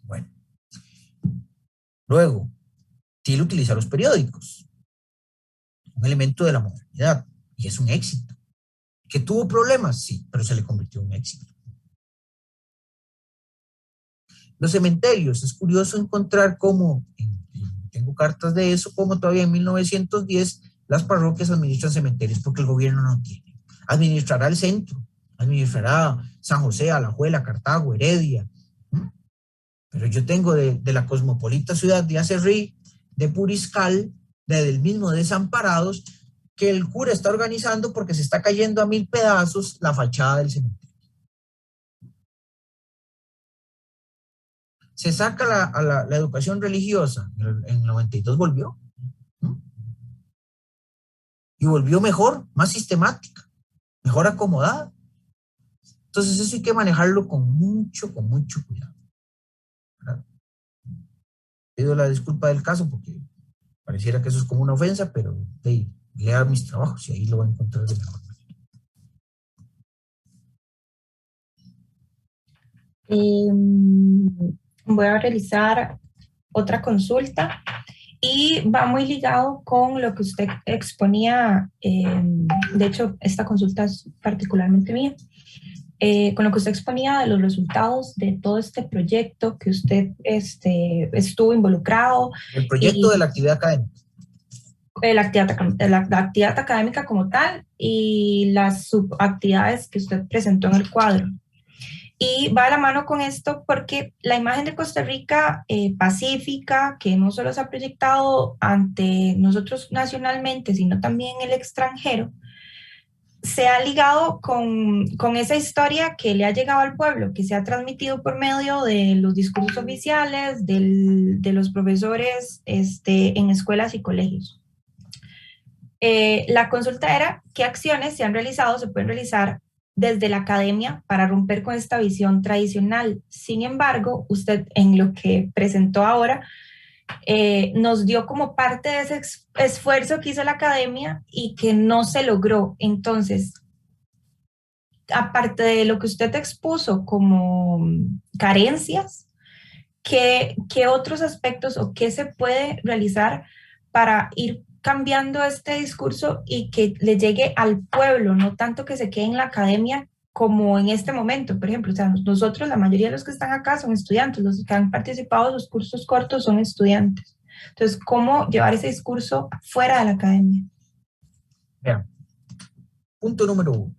Bueno. Luego, Til utiliza los periódicos, un elemento de la modernidad, y es un éxito. ¿Que tuvo problemas? Sí, pero se le convirtió en un éxito. Los cementerios, es curioso encontrar cómo, tengo cartas de eso, como todavía en 1910 las parroquias administran cementerios porque el gobierno no tiene. Administrará el centro, administrará San José, Alajuela, Cartago, Heredia. Pero yo tengo de la cosmopolita ciudad de Acerrí, de Puriscal, del mismo Desamparados, que el cura está organizando porque se está cayendo a 1000 pedazos la fachada del cementerio. Se saca la educación religiosa, en el 92 volvió. Y volvió mejor, más sistemática, mejor acomodada. Entonces eso hay que manejarlo con mucho cuidado. ¿Verdad? Pido la disculpa del caso porque pareciera que eso es como una ofensa, pero lea mis trabajos y ahí lo va a encontrar de mejor manera. Voy a realizar otra consulta Y va muy ligado con lo que usted exponía, de hecho, esta consulta es particularmente mía, con lo que usted exponía de los resultados de todo este proyecto que usted estuvo involucrado. El proyecto de la actividad académica. La actividad académica como tal y las subactividades que usted presentó en el cuadro. Y va de la mano con esto porque la imagen de Costa Rica pacífica, que no solo se ha proyectado ante nosotros nacionalmente, sino también en el extranjero, se ha ligado con esa historia que le ha llegado al pueblo, que se ha transmitido por medio de los discursos oficiales, de los profesores en escuelas y colegios. La consulta era qué acciones se han realizado, se pueden realizar desde la academia para romper con esta visión tradicional. Sin embargo, usted en lo que presentó ahora nos dio como parte de ese esfuerzo que hizo la academia y que no se logró. Entonces, aparte de lo que usted expuso como carencias, ¿qué otros aspectos o qué se puede realizar para ir cambiando este discurso y que le llegue al pueblo, no tanto que se quede en la academia como en este momento? Por ejemplo, o sea, nosotros, la mayoría de los que están acá son estudiantes, los que han participado en los cursos cortos son estudiantes. Entonces, ¿cómo llevar ese discurso fuera de la academia? Vean, punto número 1,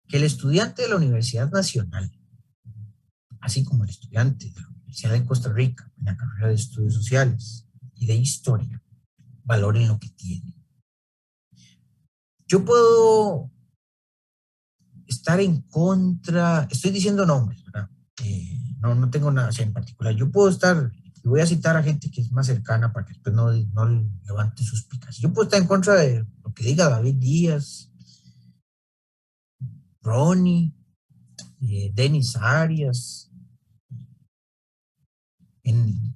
que el estudiante de la Universidad Nacional, así como el estudiante de la Universidad de Costa Rica, en la carrera de Estudios Sociales y de Historia, valoren lo que tienen. Yo puedo estar en contra, estoy diciendo nombres, ¿verdad? No tengo nada en particular. Yo puedo estar, y voy a citar a gente que es más cercana para que después no levante suspicacias. Yo puedo estar en contra de lo que diga David Díaz, Ronnie, Denis Arias,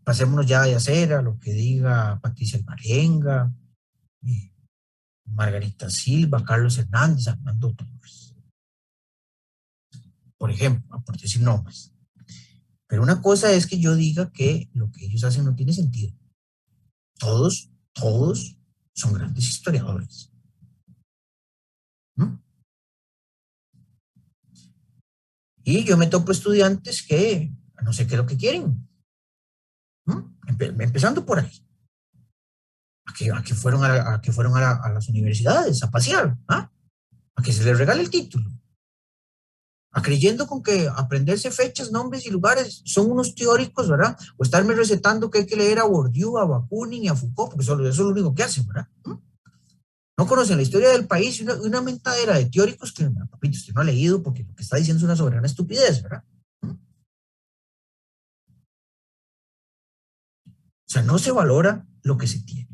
pasémonos ya de acera, lo que diga Patricia Alvarenga, Margarita Silva, Carlos Hernández, Armando Torres. Por ejemplo, por decir nombres. Pero una cosa es que yo diga que lo que ellos hacen no tiene sentido. Todos son grandes historiadores. ¿Mm? Y yo me topo estudiantes que no sé qué es lo que quieren. Empezando por ahí. A que fueron a las universidades a pasear, ¿ah? A que se les regale el título. Creyendo con que aprenderse fechas, nombres y lugares son unos teóricos, ¿verdad? O estarme recetando que hay que leer a Bourdieu, a Bakunin y a Foucault, porque eso es lo único que hacen, ¿verdad? No conocen la historia del país y una mentadera de teóricos que, papito, usted no ha leído porque lo que está diciendo es una soberana estupidez, ¿verdad? O sea, no se valora lo que se tiene.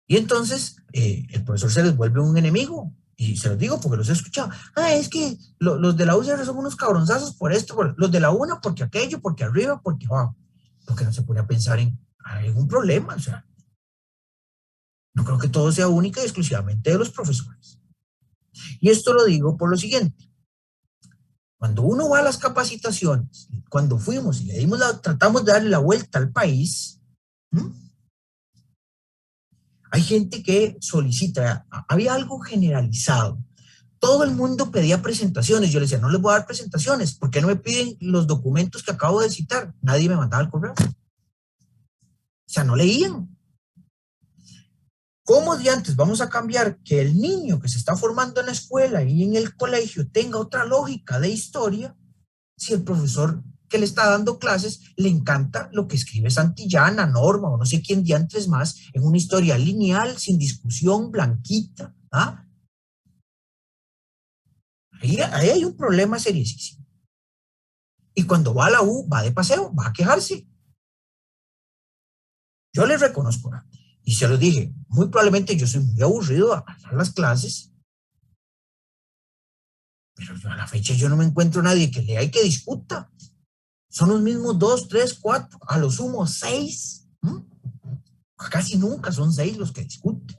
Y entonces el profesor se les vuelve un enemigo. Y se los digo porque los he escuchado. Es que los de la UCR son unos cabronzazos por esto, los de la UNA porque aquello, porque arriba, porque abajo. Porque no se pone a pensar en algún problema. O sea, no creo que todo sea única y exclusivamente de los profesores. Y esto lo digo por lo siguiente. Cuando uno va a las capacitaciones, cuando fuimos y tratamos de darle la vuelta al país, hay gente que solicita, había algo generalizado. Todo el mundo pedía presentaciones. Yo le decía, no les voy a dar presentaciones. ¿Por qué no me piden los documentos que acabo de citar? Nadie me mandaba el correo. O sea, no leían. ¿Cómo de antes vamos a cambiar que el niño que se está formando en la escuela y en el colegio tenga otra lógica de historia si el profesor que le está dando clases le encanta lo que escribe Santillana, Norma o no sé quién diantres más en una historia lineal, sin discusión, blanquita? Ahí hay un problema seriosísimo. Y cuando va a la U, va de paseo, va a quejarse. Yo les reconozco, y se lo dije, muy probablemente yo soy muy aburrido a dar las clases, pero a la fecha yo no me encuentro nadie que lea y que discuta. Son los mismos 2, 3, 4, a lo sumo 6. Casi nunca son 6 los que discuten.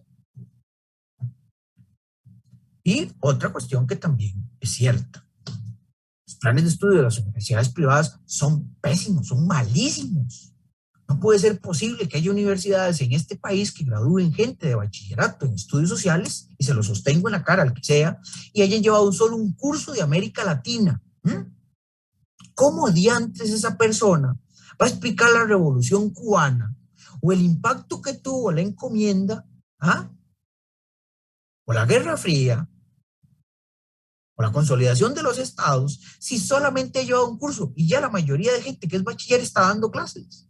Y otra cuestión que también es cierta. Los planes de estudio de las universidades privadas son pésimos, son malísimos. No puede ser posible que haya universidades en este país que gradúen gente de bachillerato en estudios sociales, y se lo sostengo en la cara al que sea, y hayan llevado solo un curso de América Latina. ¿Cómo diantres esa persona va a explicar la Revolución Cubana o el impacto que tuvo la encomienda, o la Guerra Fría, o la consolidación de los estados, si solamente ha llevado un curso y ya la mayoría de gente que es bachiller está dando clases?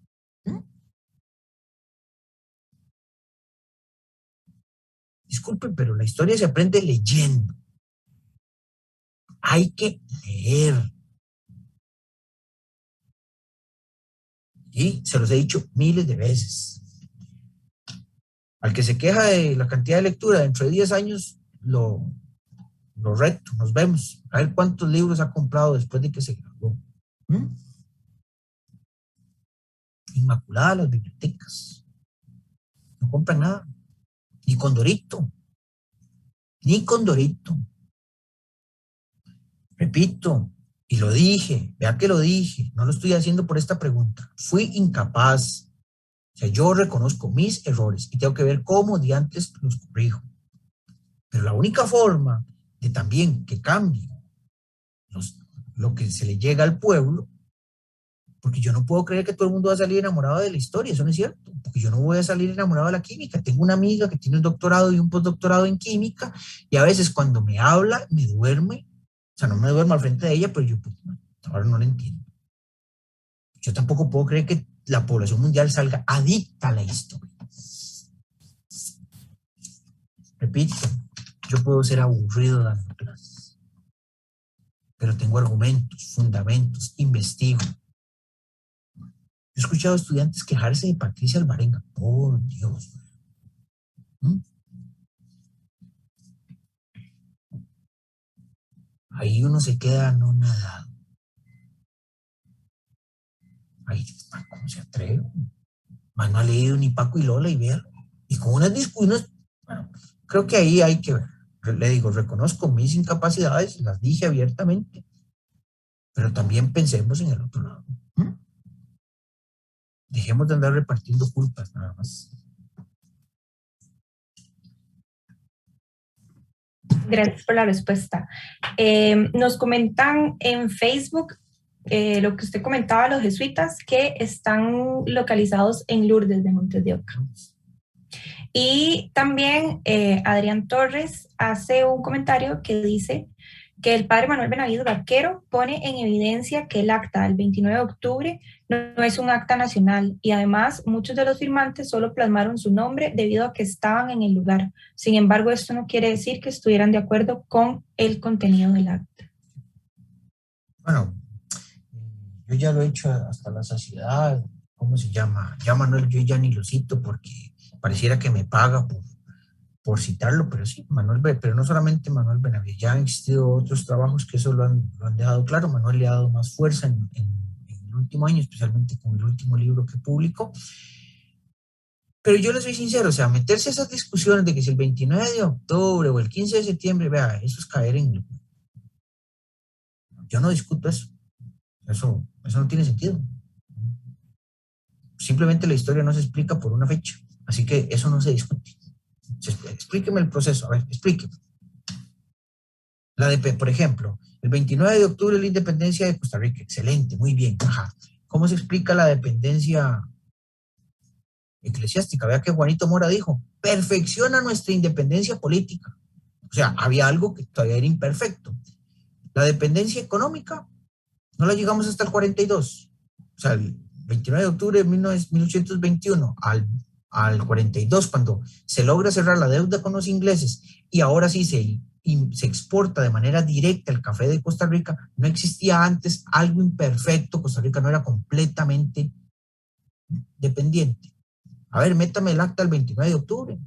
Disculpen, pero la historia se aprende leyendo. Hay que leer. Y se los he dicho miles de veces. Al que se queja de la cantidad de lectura, dentro de 10 años lo reto, nos vemos. A ver cuántos libros ha comprado después de que se graduó. Inmaculada las bibliotecas. No compran nada. Ni Condorito. Ni Condorito. Repito, y lo dije, vea que lo dije, no lo estoy haciendo por esta pregunta. Fui incapaz. O sea, yo reconozco mis errores y tengo que ver cómo diantres los corrijo. Pero la única forma de también que cambie lo que se le llega al pueblo, porque yo no puedo creer que todo el mundo va a salir enamorado de la historia, eso no es cierto, porque yo no voy a salir enamorado de la química. Tengo una amiga que tiene un doctorado y un postdoctorado en química, y a veces cuando me habla, me duerme. O sea, no me duermo al frente de ella, pero yo ahora no la entiendo. Yo tampoco puedo creer que la población mundial salga adicta a la historia. Repito, yo puedo ser aburrido dando clases, pero tengo argumentos, fundamentos, investigo. Yo he escuchado a estudiantes quejarse de Patricia Alvarenga, por Dios. Ahí uno se queda anonadado. Ay, ¿cómo se atreve? Más no ha leído ni Paco y Lola y véalo. Y con unas discusiones, bueno, creo que ahí hay que ver. Le digo, reconozco mis incapacidades, las dije abiertamente, pero también pensemos en el otro lado. Dejemos de andar repartiendo culpas, nada más. Gracias por la respuesta. Nos comentan en Facebook lo que usted comentaba, los jesuitas, que están localizados en Lourdes de Montes de Oca. Y también Adrián Torres hace un comentario que dice que el padre Manuel Benavides Vaquero pone en evidencia que el acta del 29 de octubre no es un acta nacional, y además muchos de los firmantes solo plasmaron su nombre debido a que estaban en el lugar. Sin embargo, esto no quiere decir que estuvieran de acuerdo con el contenido del acta. Bueno, yo ya lo he hecho hasta la saciedad. ¿Cómo se llama? Ya Manuel, yo ya ni lo cito porque pareciera que me paga por citarlo, pero sí, Manuel, pero no solamente Manuel Benavides, ya han existido otros trabajos que eso lo han dejado claro. Manuel le ha dado más fuerza en el último año, especialmente con el último libro que publicó. Pero yo les soy sincero, o sea, meterse a esas discusiones de que si el 29 de octubre o el 15 de septiembre, vea, eso es caer en... Yo no discuto eso. Eso no tiene sentido. Simplemente la historia no se explica por una fecha, así que eso no se discute. Explíqueme el proceso, a ver, explíqueme. Por ejemplo, el 29 de octubre la independencia de Costa Rica, excelente, muy bien, ajá. ¿Cómo se explica la dependencia eclesiástica? Vea que Juanito Mora dijo, perfecciona nuestra independencia política. O sea, había algo que todavía era imperfecto. La dependencia económica, no la llegamos hasta el 42. O sea, el 29 de octubre de 1821 al 42, cuando se logra cerrar la deuda con los ingleses y ahora sí se exporta de manera directa el café de Costa Rica, no existía antes algo imperfecto. Costa Rica no era completamente dependiente. A ver, métame el acta del 29 de octubre.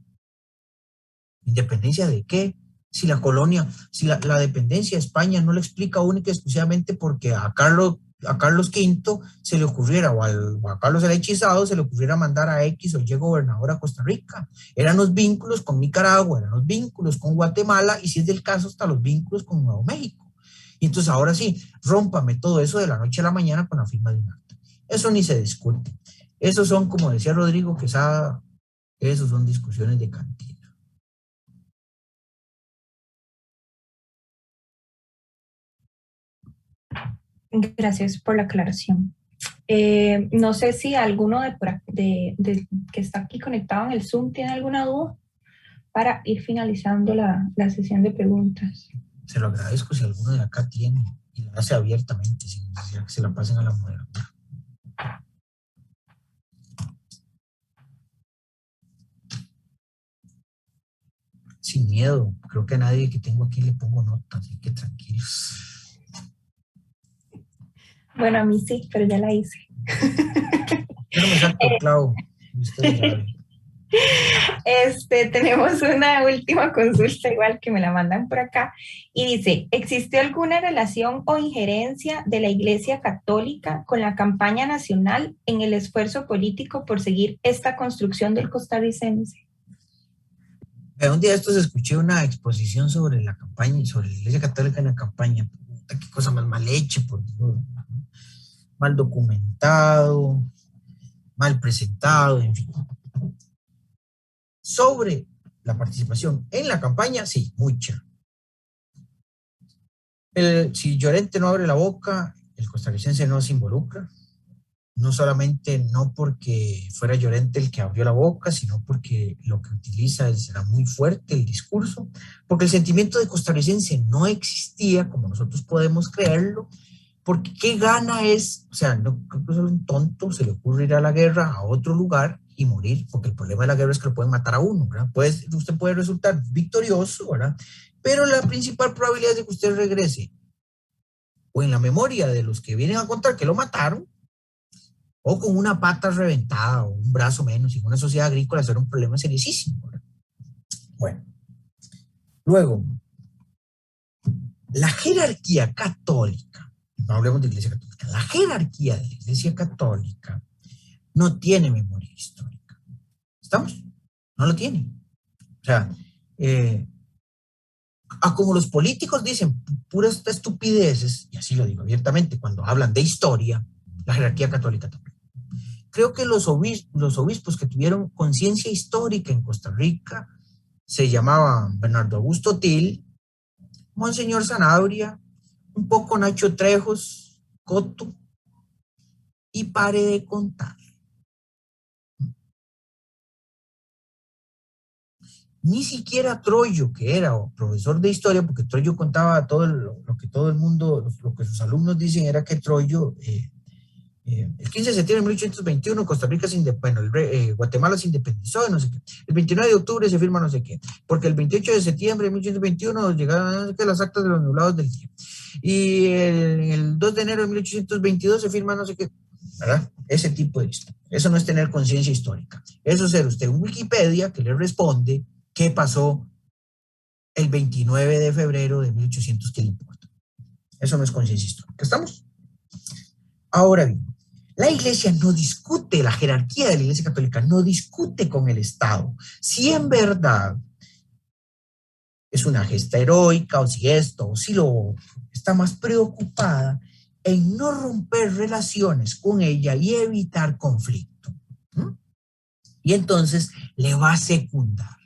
¿Independencia de qué? Si la colonia, si la dependencia de España no la explica única y exclusivamente porque a Carlos V se le ocurriera, o a Carlos el Hechizado se le ocurriera mandar a X o Y gobernador a Costa Rica. Eran los vínculos con Nicaragua, eran los vínculos con Guatemala, y si es del caso, hasta los vínculos con Nuevo México. Y entonces ahora sí, rómpame todo eso de la noche a la mañana con la firma de un acta. Eso ni se discute. Esos son, como decía Rodrigo Quesada, esos son discusiones de cantina. Gracias por la aclaración. No sé si alguno de que está aquí conectado en el Zoom tiene alguna duda para ir finalizando la sesión de preguntas. Se lo agradezco si alguno de acá tiene y la hace abiertamente, sin necesidad que se la pasen a la moderadora. Sin miedo, creo que a nadie que tengo aquí le pongo notas, así que tranquilos. Bueno, a mí sí, pero ya la hice. Yo no me salto el clavo, usted sabe. Tenemos una última consulta, igual que me la mandan por acá, y dice, ¿existe alguna relación o injerencia de la Iglesia Católica con la campaña nacional en el esfuerzo político por seguir esta construcción del costarricense? Un día de estos escuché una exposición sobre la campaña, sobre la Iglesia Católica en la campaña. Puta, qué cosa más mal hecha, por Dios. Mal documentado, mal presentado, en fin. Sobre la participación en la campaña, sí, mucha. Si Llorente no abre la boca, el costarricense no se involucra. No solamente no porque fuera Llorente el que abrió la boca, sino porque lo que utiliza será muy fuerte el discurso, porque el sentimiento de costarricense no existía como nosotros podemos creerlo, porque qué gana es, o sea, no creo que solo un tonto se le ocurre ir a la guerra a otro lugar y morir, porque el problema de la guerra es que lo pueden matar a uno, ¿verdad? Usted puede resultar victorioso, ¿verdad? Pero la principal probabilidad de que usted regrese o en la memoria de los que vienen a contar que lo mataron, o con una pata reventada o un brazo menos, y en una sociedad agrícola será un problema seriosísimo, ¿verdad? Bueno, luego, la jerarquía católica, no hablemos de Iglesia Católica, la jerarquía de la Iglesia Católica no tiene memoria histórica. ¿Estamos? No lo tiene. O sea, como los políticos dicen puras estupideces, y así lo digo abiertamente, cuando hablan de historia, la jerarquía católica también. Creo que los obispos que tuvieron conciencia histórica en Costa Rica se llamaban Bernardo Augusto Til, Monseñor Sanabria, un poco Nacho Trejos, Coto, y pare de contar. Ni siquiera Troyo, que era profesor de historia, porque Troyo contaba todo lo que todo el mundo, lo que sus alumnos dicen era que Troyo, el 15 de septiembre de 1821, Costa Rica Guatemala se independizó y no sé qué. El 29 de octubre se firma no sé qué, porque el 28 de septiembre de 1821 llegaron las actas de los nublados del día. Y el 2 de enero de 1822 se firma no sé qué, ¿verdad? Ese tipo de historia. Eso no es tener conciencia histórica. Eso es ser usted un Wikipedia que le responde qué pasó el 29 de febrero de 1800, ¿qué le importa? Eso no es conciencia histórica. ¿Estamos? Ahora bien, la Iglesia no discute, la jerarquía de la Iglesia Católica no discute con el Estado. Si en verdad es una gesta heroica, o si esto, o si lo otro, está más preocupada en no romper relaciones con ella y evitar conflicto. Y entonces le va a secundar.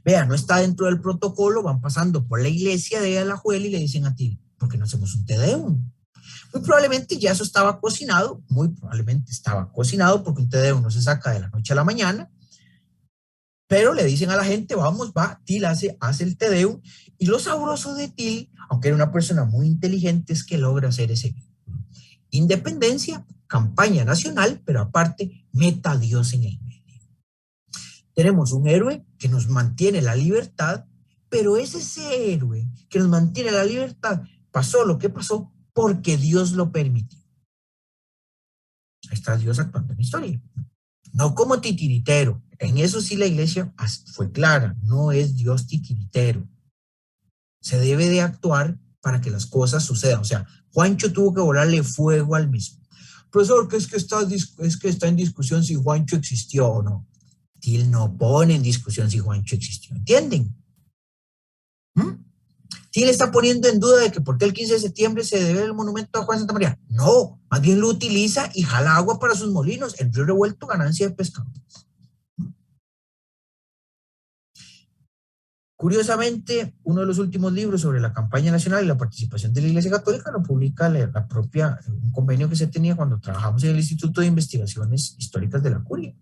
Vea, no está dentro del protocolo, van pasando por la iglesia de Alajuela y le dicen a ti, ¿por qué no hacemos un Te Deum? Muy probablemente ya eso estaba cocinado, porque un Te Deum no se saca de la noche a la mañana, pero le dicen a la gente, vamos, va, Til hace el Te Deum, y lo sabroso de Til, aunque era una persona muy inteligente, es que logra hacer ese vínculo. Independencia, campaña nacional, pero aparte, meta a Dios en el medio. Tenemos un héroe que nos mantiene la libertad, pero es ese héroe que nos mantiene la libertad, pasó lo que pasó, porque Dios lo permitió. Ahí está Dios actuando en la historia. No como titiritero. En eso sí la iglesia fue clara. No es Dios titiritero. Se debe de actuar para que las cosas sucedan. O sea, Juancho tuvo que volarle fuego al mismo. Profesor, ¿qué es que está en discusión si Juancho existió o no? Til no pone en discusión si Juancho existió. ¿Entienden? ¿Quién le está poniendo en duda de que por qué el 15 de septiembre se debe el monumento a Juan Santa María? No, más bien lo utiliza y jala agua para sus molinos. El río revuelto, ganancia de pescadores. Curiosamente, uno de los últimos libros sobre la campaña nacional y la participación de la Iglesia Católica lo publica un convenio que se tenía cuando trabajamos en el Instituto de Investigaciones Históricas de la Curia,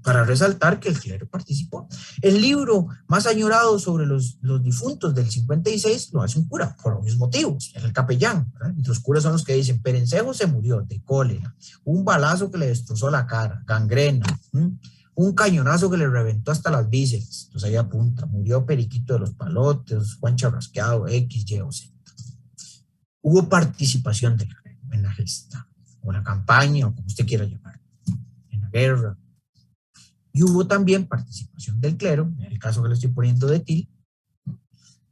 para resaltar que el clero participó. El libro más añorado sobre los difuntos del 56 lo hace un cura, por los motivos, era el capellán, ¿verdad? Y los curas son los que dicen, Perencejo se murió de cólera, un balazo que le destrozó la cara, gangrena, un cañonazo que le reventó hasta las vísceras, entonces ahí apunta, murió Periquito de los Palotes, Juan Charrasqueado, X, Y o Z. Hubo participación del clero en la gesta, o la campaña, o como usted quiera llamar, en la guerra. Y hubo también participación del clero, en el caso que le estoy poniendo de Til.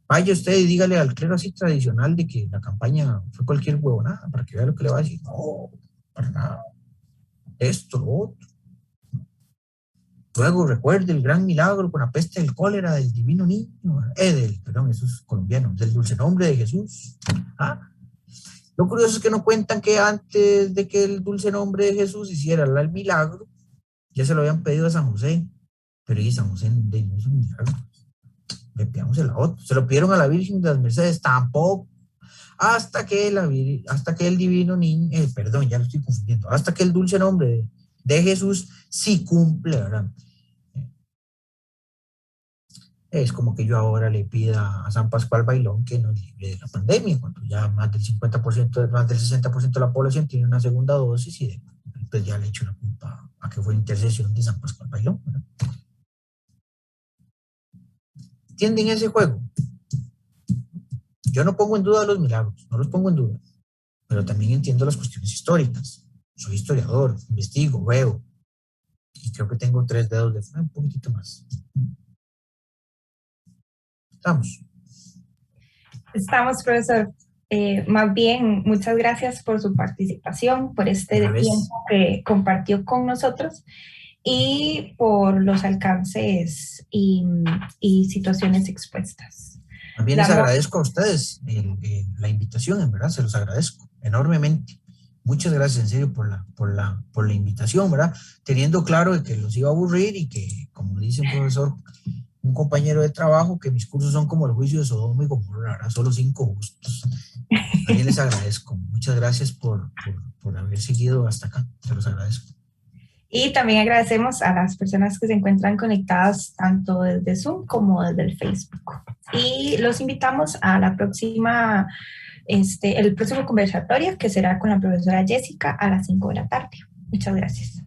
Vaya usted y dígale al clero así tradicional de que la campaña fue cualquier huevonada, para que vea lo que le va a decir. No, para nada. Esto, lo otro. Luego recuerde el gran milagro con la peste del cólera del divino niño, perdón, eso es colombiano, del dulce nombre de Jesús. Lo curioso es que no cuentan que antes de que el dulce nombre de Jesús hiciera el milagro, ya se lo habían pedido a San José, pero y San José no hizo un milagro. Le pidamos el otro. Se lo pidieron a la Virgen de las Mercedes, tampoco. Hasta que el divino niño, perdón, ya lo estoy confundiendo, hasta que el dulce nombre de Jesús sí cumple, ¿verdad? Es como que yo ahora le pida a San Pascual Bailón que nos libre de la pandemia, cuando ya más del 50%, más del 60% de la población tiene una segunda dosis y pues ya le echo la culpa a que fue intercesión de San Pascual Bailón, ¿verdad? ¿Entienden ese juego? Yo no pongo en duda los milagros, no los pongo en duda, pero también entiendo las cuestiones históricas. Soy historiador, investigo, veo, y creo que tengo 3 dedos de frente, un poquitito más. Estamos, profesor. Más bien, muchas gracias por su participación, por este tiempo que compartió con nosotros y por los alcances y situaciones expuestas. También les agradezco a ustedes la invitación, en verdad, se los agradezco enormemente. Muchas gracias, en serio, por la invitación, ¿verdad? Teniendo claro de que los iba a aburrir y que, como dice un profesor, un compañero de trabajo, que mis cursos son como el juicio de Sodoma y Gomorra, ¿verdad? Solo 5 gustos. También les agradezco. Muchas gracias por haber seguido hasta acá. Se los agradezco. Y también agradecemos a las personas que se encuentran conectadas tanto desde Zoom como desde el Facebook. Y los invitamos a la próxima, el próximo conversatorio, que será con la profesora Jessica a las 5 de la tarde. Muchas gracias.